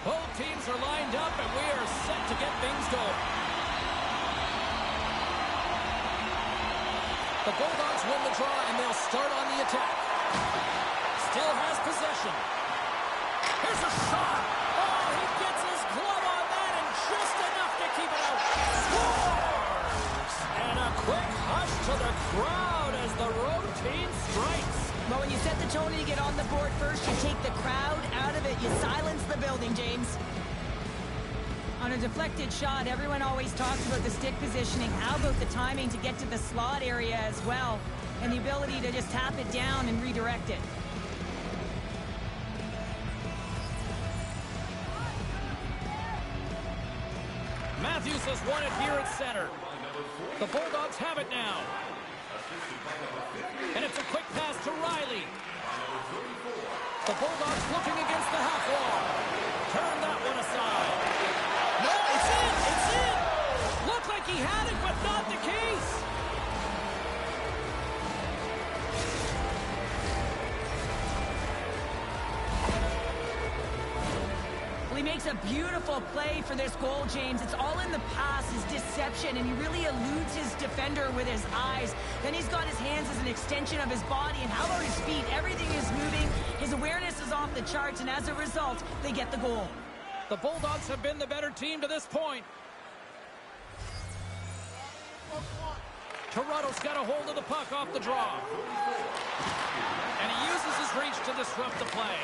Both teams are lined up and we are set to get things going. The Bulldogs win the draw and they'll start on the attack. Still has possession. Here's a shot. Oh, he gets his glove on that and just enough to keep it out. Scores! And a quick hush to the crowd as the road team strikes. Well, when you set the tone and you get on the board first, you take the crowd out of it. You silence the building, James. On a deflected shot, everyone always talks about the stick positioning. How about the timing to get to the slot area as well? And the ability to just tap it down and redirect it. Matthews has won it here at center. The Bulldogs have it now. And it's a quick pass to Riley. The Bulldogs looking against the half wall. Turn that one aside. No, it's in! It's in! Looked like he had it, but not the case. Well, he makes a beautiful play for this goal, James. It's all in the pass, his deception, and he really eludes his defender with his eyes. Then he's got his hands as an extension of his body, and how about his feet? Everything is moving. His awareness is off the charts, and as a result, they get the goal. The Bulldogs have been the better team to this point. Toronto's got a hold of the puck off the draw. And he uses his reach to disrupt the play.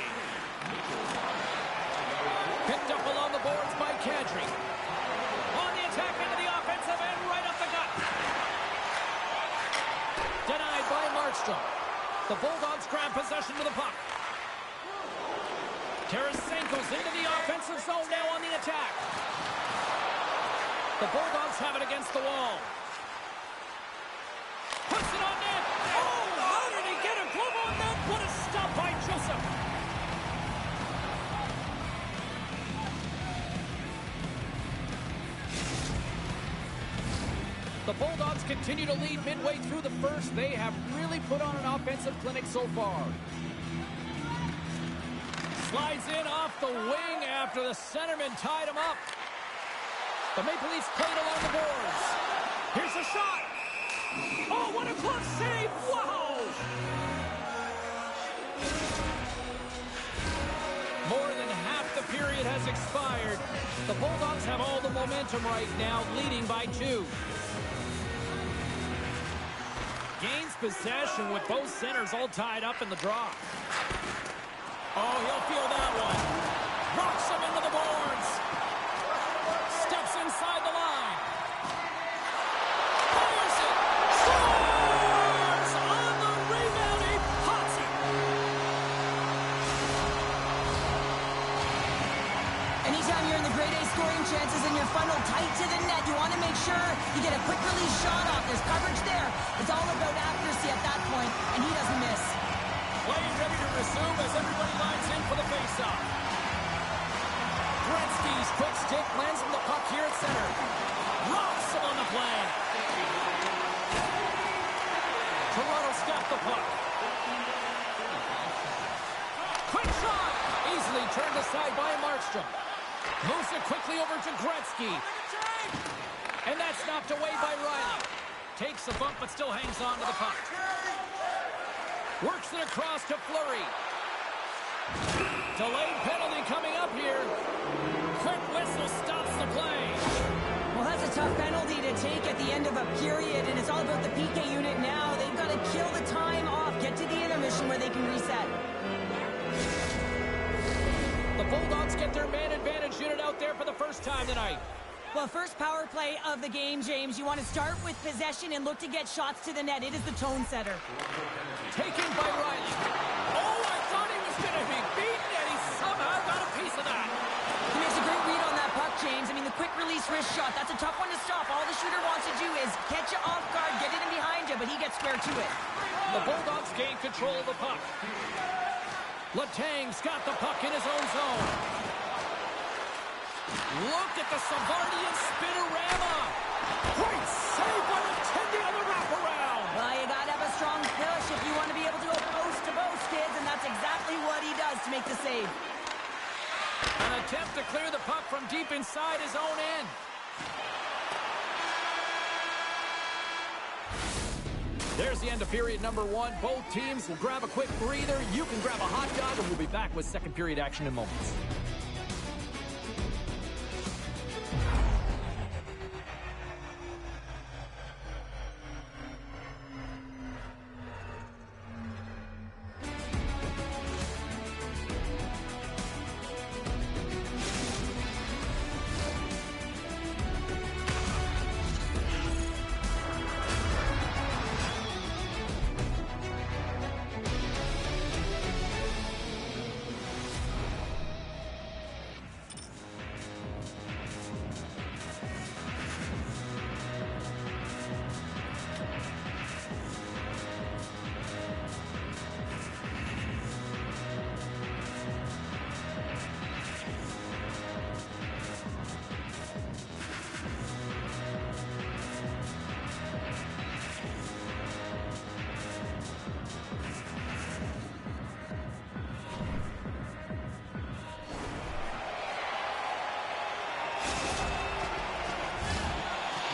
Picked up along the boards by Kadri. On the attack into the offensive end, right up the gut. Denied by Markstrom. The Bulldogs grab possession of the puck. Tarasenko's into the offensive zone now on the attack. The Bulldogs have it against the wall. Puts it on net. Oh, how did he get a glove on that? What a stop by Joseph. The Bulldogs continue to lead midway through the first. They have really put on an offensive clinic so far. Slides in off the wing after the centerman tied him up. The Maple Leafs played along the boards. Here's a shot. Oh, what a glove save. Wow. More than half the period has expired. The Bulldogs have all the momentum right now, leading by 2. Gains possession with both centers all tied up in the draw. Oh, he'll feel that one. Rocks him into the boards. Steps inside the line. Fires it. Scores! On the rebound, he pots it. Anytime you're in the grade A scoring chances and you're funneled tight to the net, you want to make sure you get a quick release shot off. There's coverage there. It's all about accuracy at that point, and he doesn't miss. Play ready to resume as everybody lines in for the faceoff. Gretzky's quick stick lands on the puck here at center. Rocks him on the play. Toronto's got the puck. Quick shot! Easily turned aside by Markstrom. Moves it quickly over to Gretzky. And that's knocked away by Riley. Takes a bump but still hangs on to the puck. Works it across to Fleury. Delayed penalty coming up here. Quick whistle stops the play. Well, that's a tough penalty to take at the end of a period, and it's all about the PK unit now. They've got to kill the time off, get to the intermission where they can reset. The Bulldogs get their man advantage unit out there for the first time tonight. Well, first power play of the game, James. You want to start with possession and look to get shots to the net. It is the tone setter. Taken by Riley. Oh, I thought he was going to be beaten, and he somehow got a piece of that. He makes a great read on that puck, James. I mean, the quick release wrist shot, that's a tough one to stop. All the shooter wants to do is catch you off guard, get it in behind you, but he gets square to it. The Bulldogs gain control of the puck. Letang's got the puck in his own zone. Look at the Savardian spinorama. Great save by the Tendy on the wraparound. Well, you got to have a strong push if you want to be able to go post to post, kids, and that's exactly what he does to make the save. An attempt to clear the puck from deep inside his own end. There's the end of period number 1. Both teams will grab a quick breather. You can grab a hot dog, and we'll be back with second period action in moments.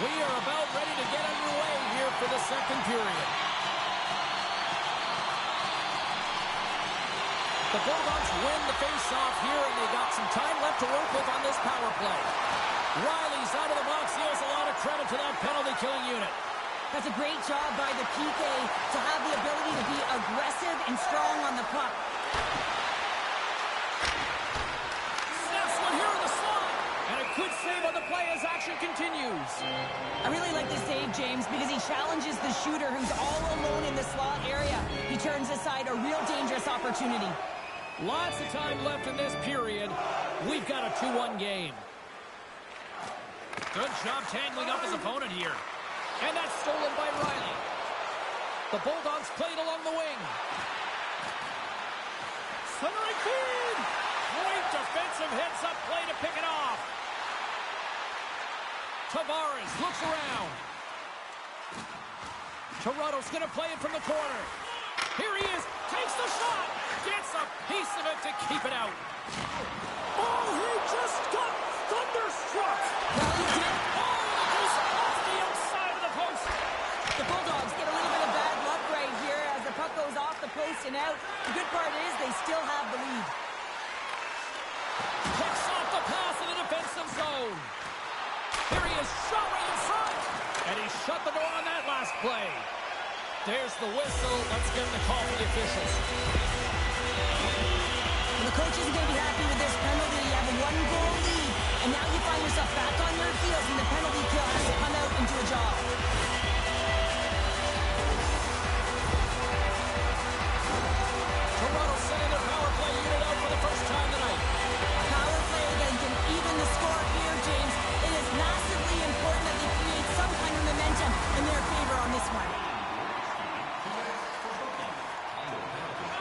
We are about ready to get underway here for the second period. The Bulldogs win the face-off here, and they got some time left to work with on this power play. Riley's out of the box. He owes a lot of credit to that penalty-killing unit. That's a great job by the PK to have the ability to be aggressive and strong on the puck. Snaps one here in the slot, and a good save on the play as action continues. I really like this save, James, because he challenges the shooter who's all alone in the slot area. He turns aside a real dangerous opportunity. Lots of time left in this period. We've got a 2-1 game. Good job tangling up his opponent here. And that's stolen by Riley. The Bulldogs played along the wing. Centering feed! Great defensive heads-up play to pick it off. Tavares looks around. Toronto's going to play it from the corner. Here he is. Takes the shot. Gets a piece of it to keep it out. Oh, he just got thunderstruck. Well, he did. Oh, it goes off the outside of the post. The Bulldogs get a little bit of bad luck right here as the puck goes off the post and out. The good part is they still have the lead. Picks off the pass in the defensive zone. Here he is, shot right in front. And he shut the door on that last play. There's the whistle. Let's get him to call for the officials. And the coach isn't going to be happy with this penalty. You have a 1-goal lead, and now you find yourself back on your heels, and the penalty kill has to come out into a job. Toronto sending their power play unit out for the first time tonight. A power play that can even the score here, James. It is massively important that they create some kind of momentum in their favor on this one.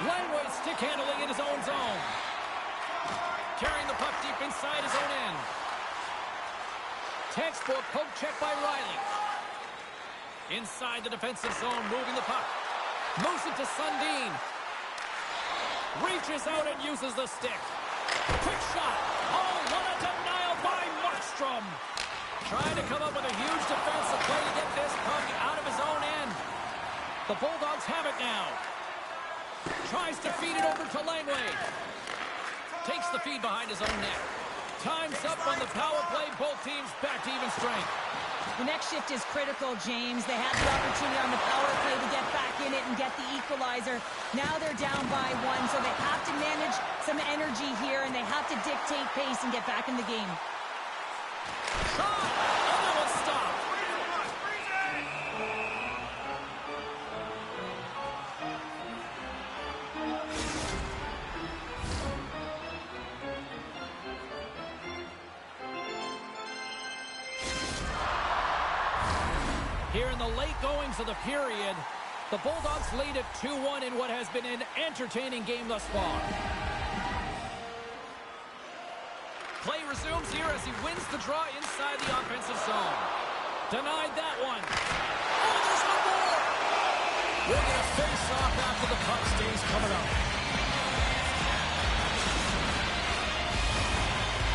Langway stick handling in his own zone. Carrying the puck deep inside his own end. Textbook poke check by Riley. Inside the defensive zone, moving the puck. Moves it to Sundin. Reaches out and uses the stick. Quick shot. Oh, what a denial by Markstrom. Trying to come up with a huge defensive play to get this puck out of his own end. The Bulldogs have it now. Tries to feed it over to Langway. Takes the feed behind his own net. Time's up on the power play. Both teams back to even strength. The next shift is critical, James. They had the opportunity on the power play to get back in it and get the equalizer. Now they're down by 1, so they have to manage some energy here, and they have to dictate pace and get back in the game. Shot! And that was stopped. Here in the late goings of the period, the Bulldogs lead at 2-1 in what has been an entertaining game thus far. Play resumes here as he wins the draw inside the offensive zone. Denied that one. Oh, there's one more. We're going to face off after the puck stays coming up.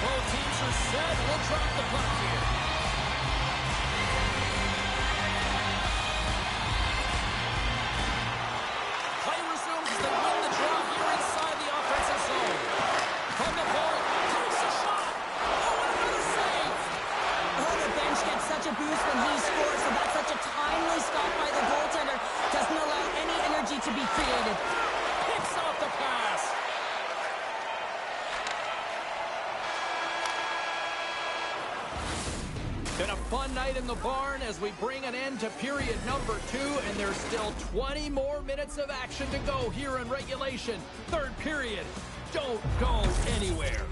Both teams are set. We'll drop the puck here. Play resumes as they win the draw here inside the offensive zone. From the board, takes a shot. Oh, and another save. Oh, the bench gets such a boost when he scores, so that's such a timely stop by the goaltender. Doesn't allow any energy to be created. Picks off the pass. Been a fun night in the barn as we bring an end to period number 2, and there's still 20 more minutes of action to go here in regulation. Third period. Don't go anywhere.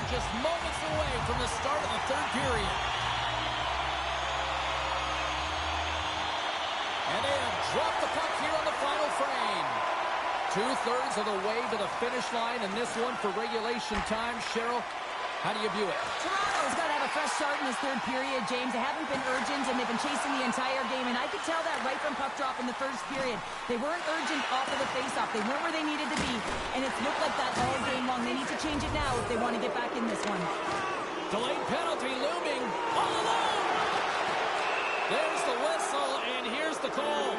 Just moments away from the start of the third period. And they have dropped the puck here on the final frame. 2/3 of the way to the finish line in this one for regulation time. Cheryl, how do you view it? Toronto's got to have a fresh start in this third period, James. They haven't been urgent, and they've been chasing the entire game, and I could tell that right from puck drop in the first period. They weren't urgent off of the faceoff. They weren't where they needed to be, and it's looked like that all game long. They need to change it now if they want to get back in this one. Delayed penalty looming all alone. There's the whistle, and here's the call.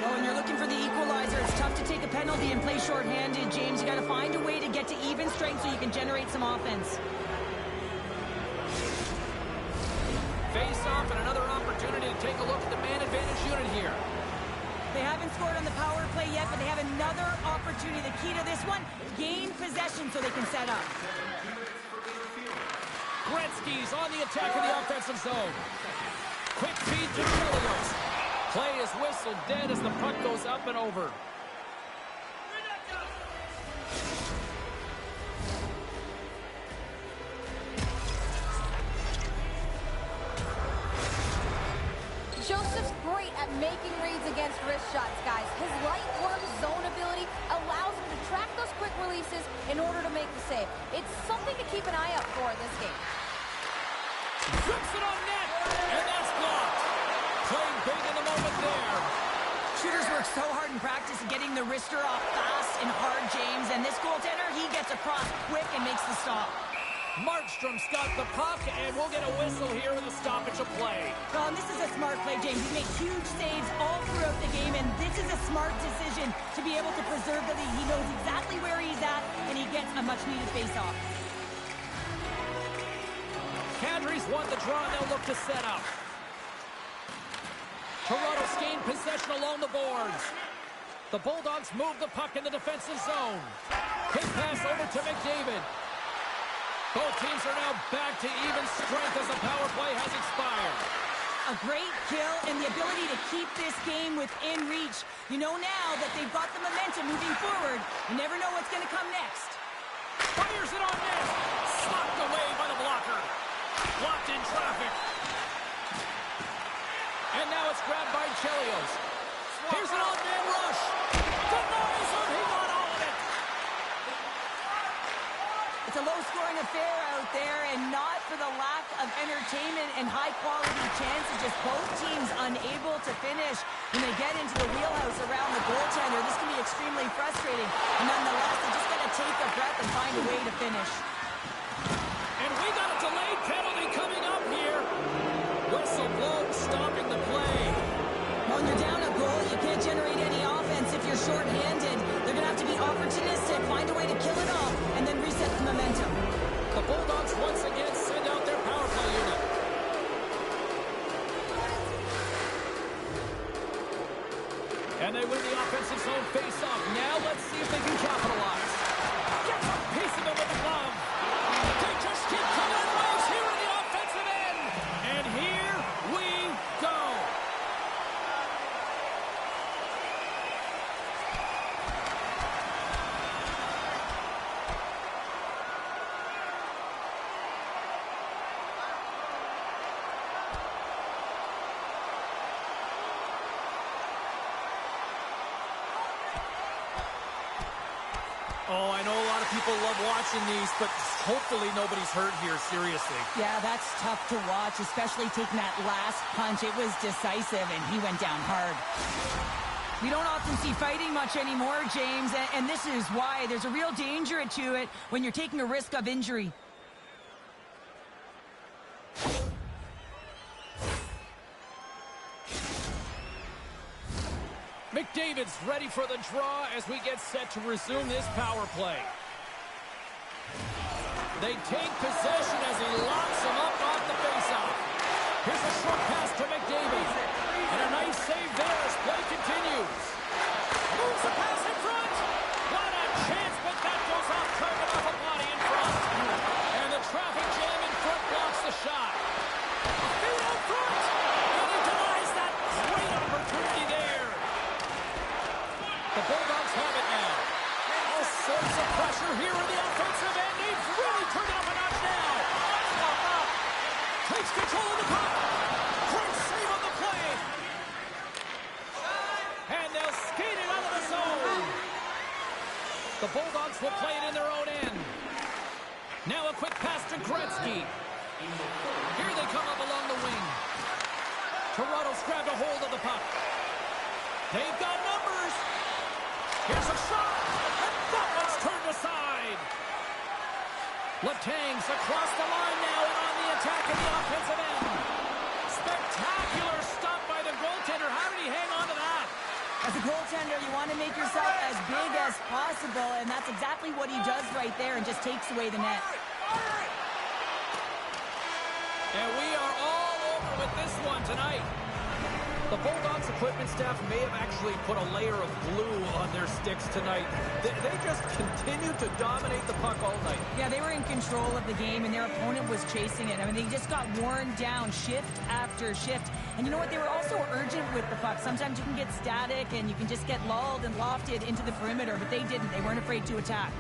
Oh, and you're looking for the equalizer. It's tough to take a penalty and play shorthanded, James. You got to find a way to get to even strength so you can generate some offense. Face off and another opportunity to take a look at the man advantage unit here. They haven't scored on the power play yet, but they have another opportunity. The key to this one, gain possession so they can set up. Gretzky's on the attack in the offensive zone. Quick feed to Chelios. Play is whistled dead as the puck goes up and over. Joseph's great at making reads against wrist shots, guys. His light work zone ability allows him to track those quick releases in order to make the save. It's something to keep an eye out for in this game. Zips it on net, and that's blocked. Playing big in the moment there. Shooters work so hard in practice getting the wrister off fast and hard, James, and this goaltender, he gets across quick and makes the stop. Markstrom's got the puck, and we'll get a whistle here with a stoppage of play. Well, and this is a smart play, James. He makes huge saves all throughout the game, and this is a smart decision to be able to preserve the lead. He knows exactly where he's at, and he gets a much-needed face-off. Kadri's won the draw, and they'll look to set up. Toronto's gained possession along the boards. The Bulldogs move the puck in the defensive zone. Quick pass over to McDavid. Both teams are now back to even strength as the power play has expired. A great kill and the ability to keep this game within reach. You know now that they've got the momentum moving forward. You never know what's going to come next. Fires it on net. Slapped away by the blocker. Blocked in traffic. And now it's grabbed by Chelios. Here's an odd-man rush. Denies him. He got all of it. It's a low-scoring affair out there, and not for the lack of entertainment and high-quality chances. Just both teams unable to finish when they get into the wheelhouse around the goaltender. This can be extremely frustrating. And nonetheless, they just got to take a breath and find a way to finish. And we got a delayed penalty coming up here. Whistle blown, stopping the play. When you're down a goal, you can't generate any offense if you're short And they win the offensive zone face-off. Now let's see if they can capitalize. Gets a piece of it with the glove. They just keep coming in waves here in the offensive end. And here we go. Oh, I know a lot of people love watching these, but hopefully nobody's hurt here, seriously. Yeah, that's tough to watch, especially taking that last punch. It was decisive, and he went down hard. We don't often see fighting much anymore, James, and this is why. There's a real danger to it when you're taking a risk of injury. McDavid's ready for the draw as we get set to resume this power play. They take possession as he locks him up off the faceoff. Here's a short pass to McDavid. And a nice save there as play continues. Moves the pass in front. What a chance, but that goes off target off a body in front. And the traffic jam in front blocks the shot. Feet out front. And he denies that great opportunity there. The Bulldogs have it now. All sorts of pressure here in the offensive end. They've really turned it up a notch now. Takes control of the puck. Great save on the play. And they'll skate it out of the zone. The Bulldogs will play it in their own end. Now a quick pass to Gretzky. Here they come up along the wing. Toronto's grabbed a hold of the puck. They've got numbers. Here's a shot, and that one's turned aside. Letang's across the line now and on the attack in the offensive end. Spectacular stop by the goaltender. How did he hang on to that? As a goaltender, you want to make yourself as big as possible, and that's exactly what he does right there and just takes away the net. And we are all over with this one tonight. The Bulldogs equipment staff may have actually put a layer of glue on their sticks tonight. They just continued to dominate the puck all night. Yeah, they were in control of the game, and their opponent was chasing it. I mean, they just got worn down shift after shift. And you know what? They were also urgent with the puck. Sometimes you can get static, and you can just get lulled and lofted into the perimeter, but they didn't. They weren't afraid to attack.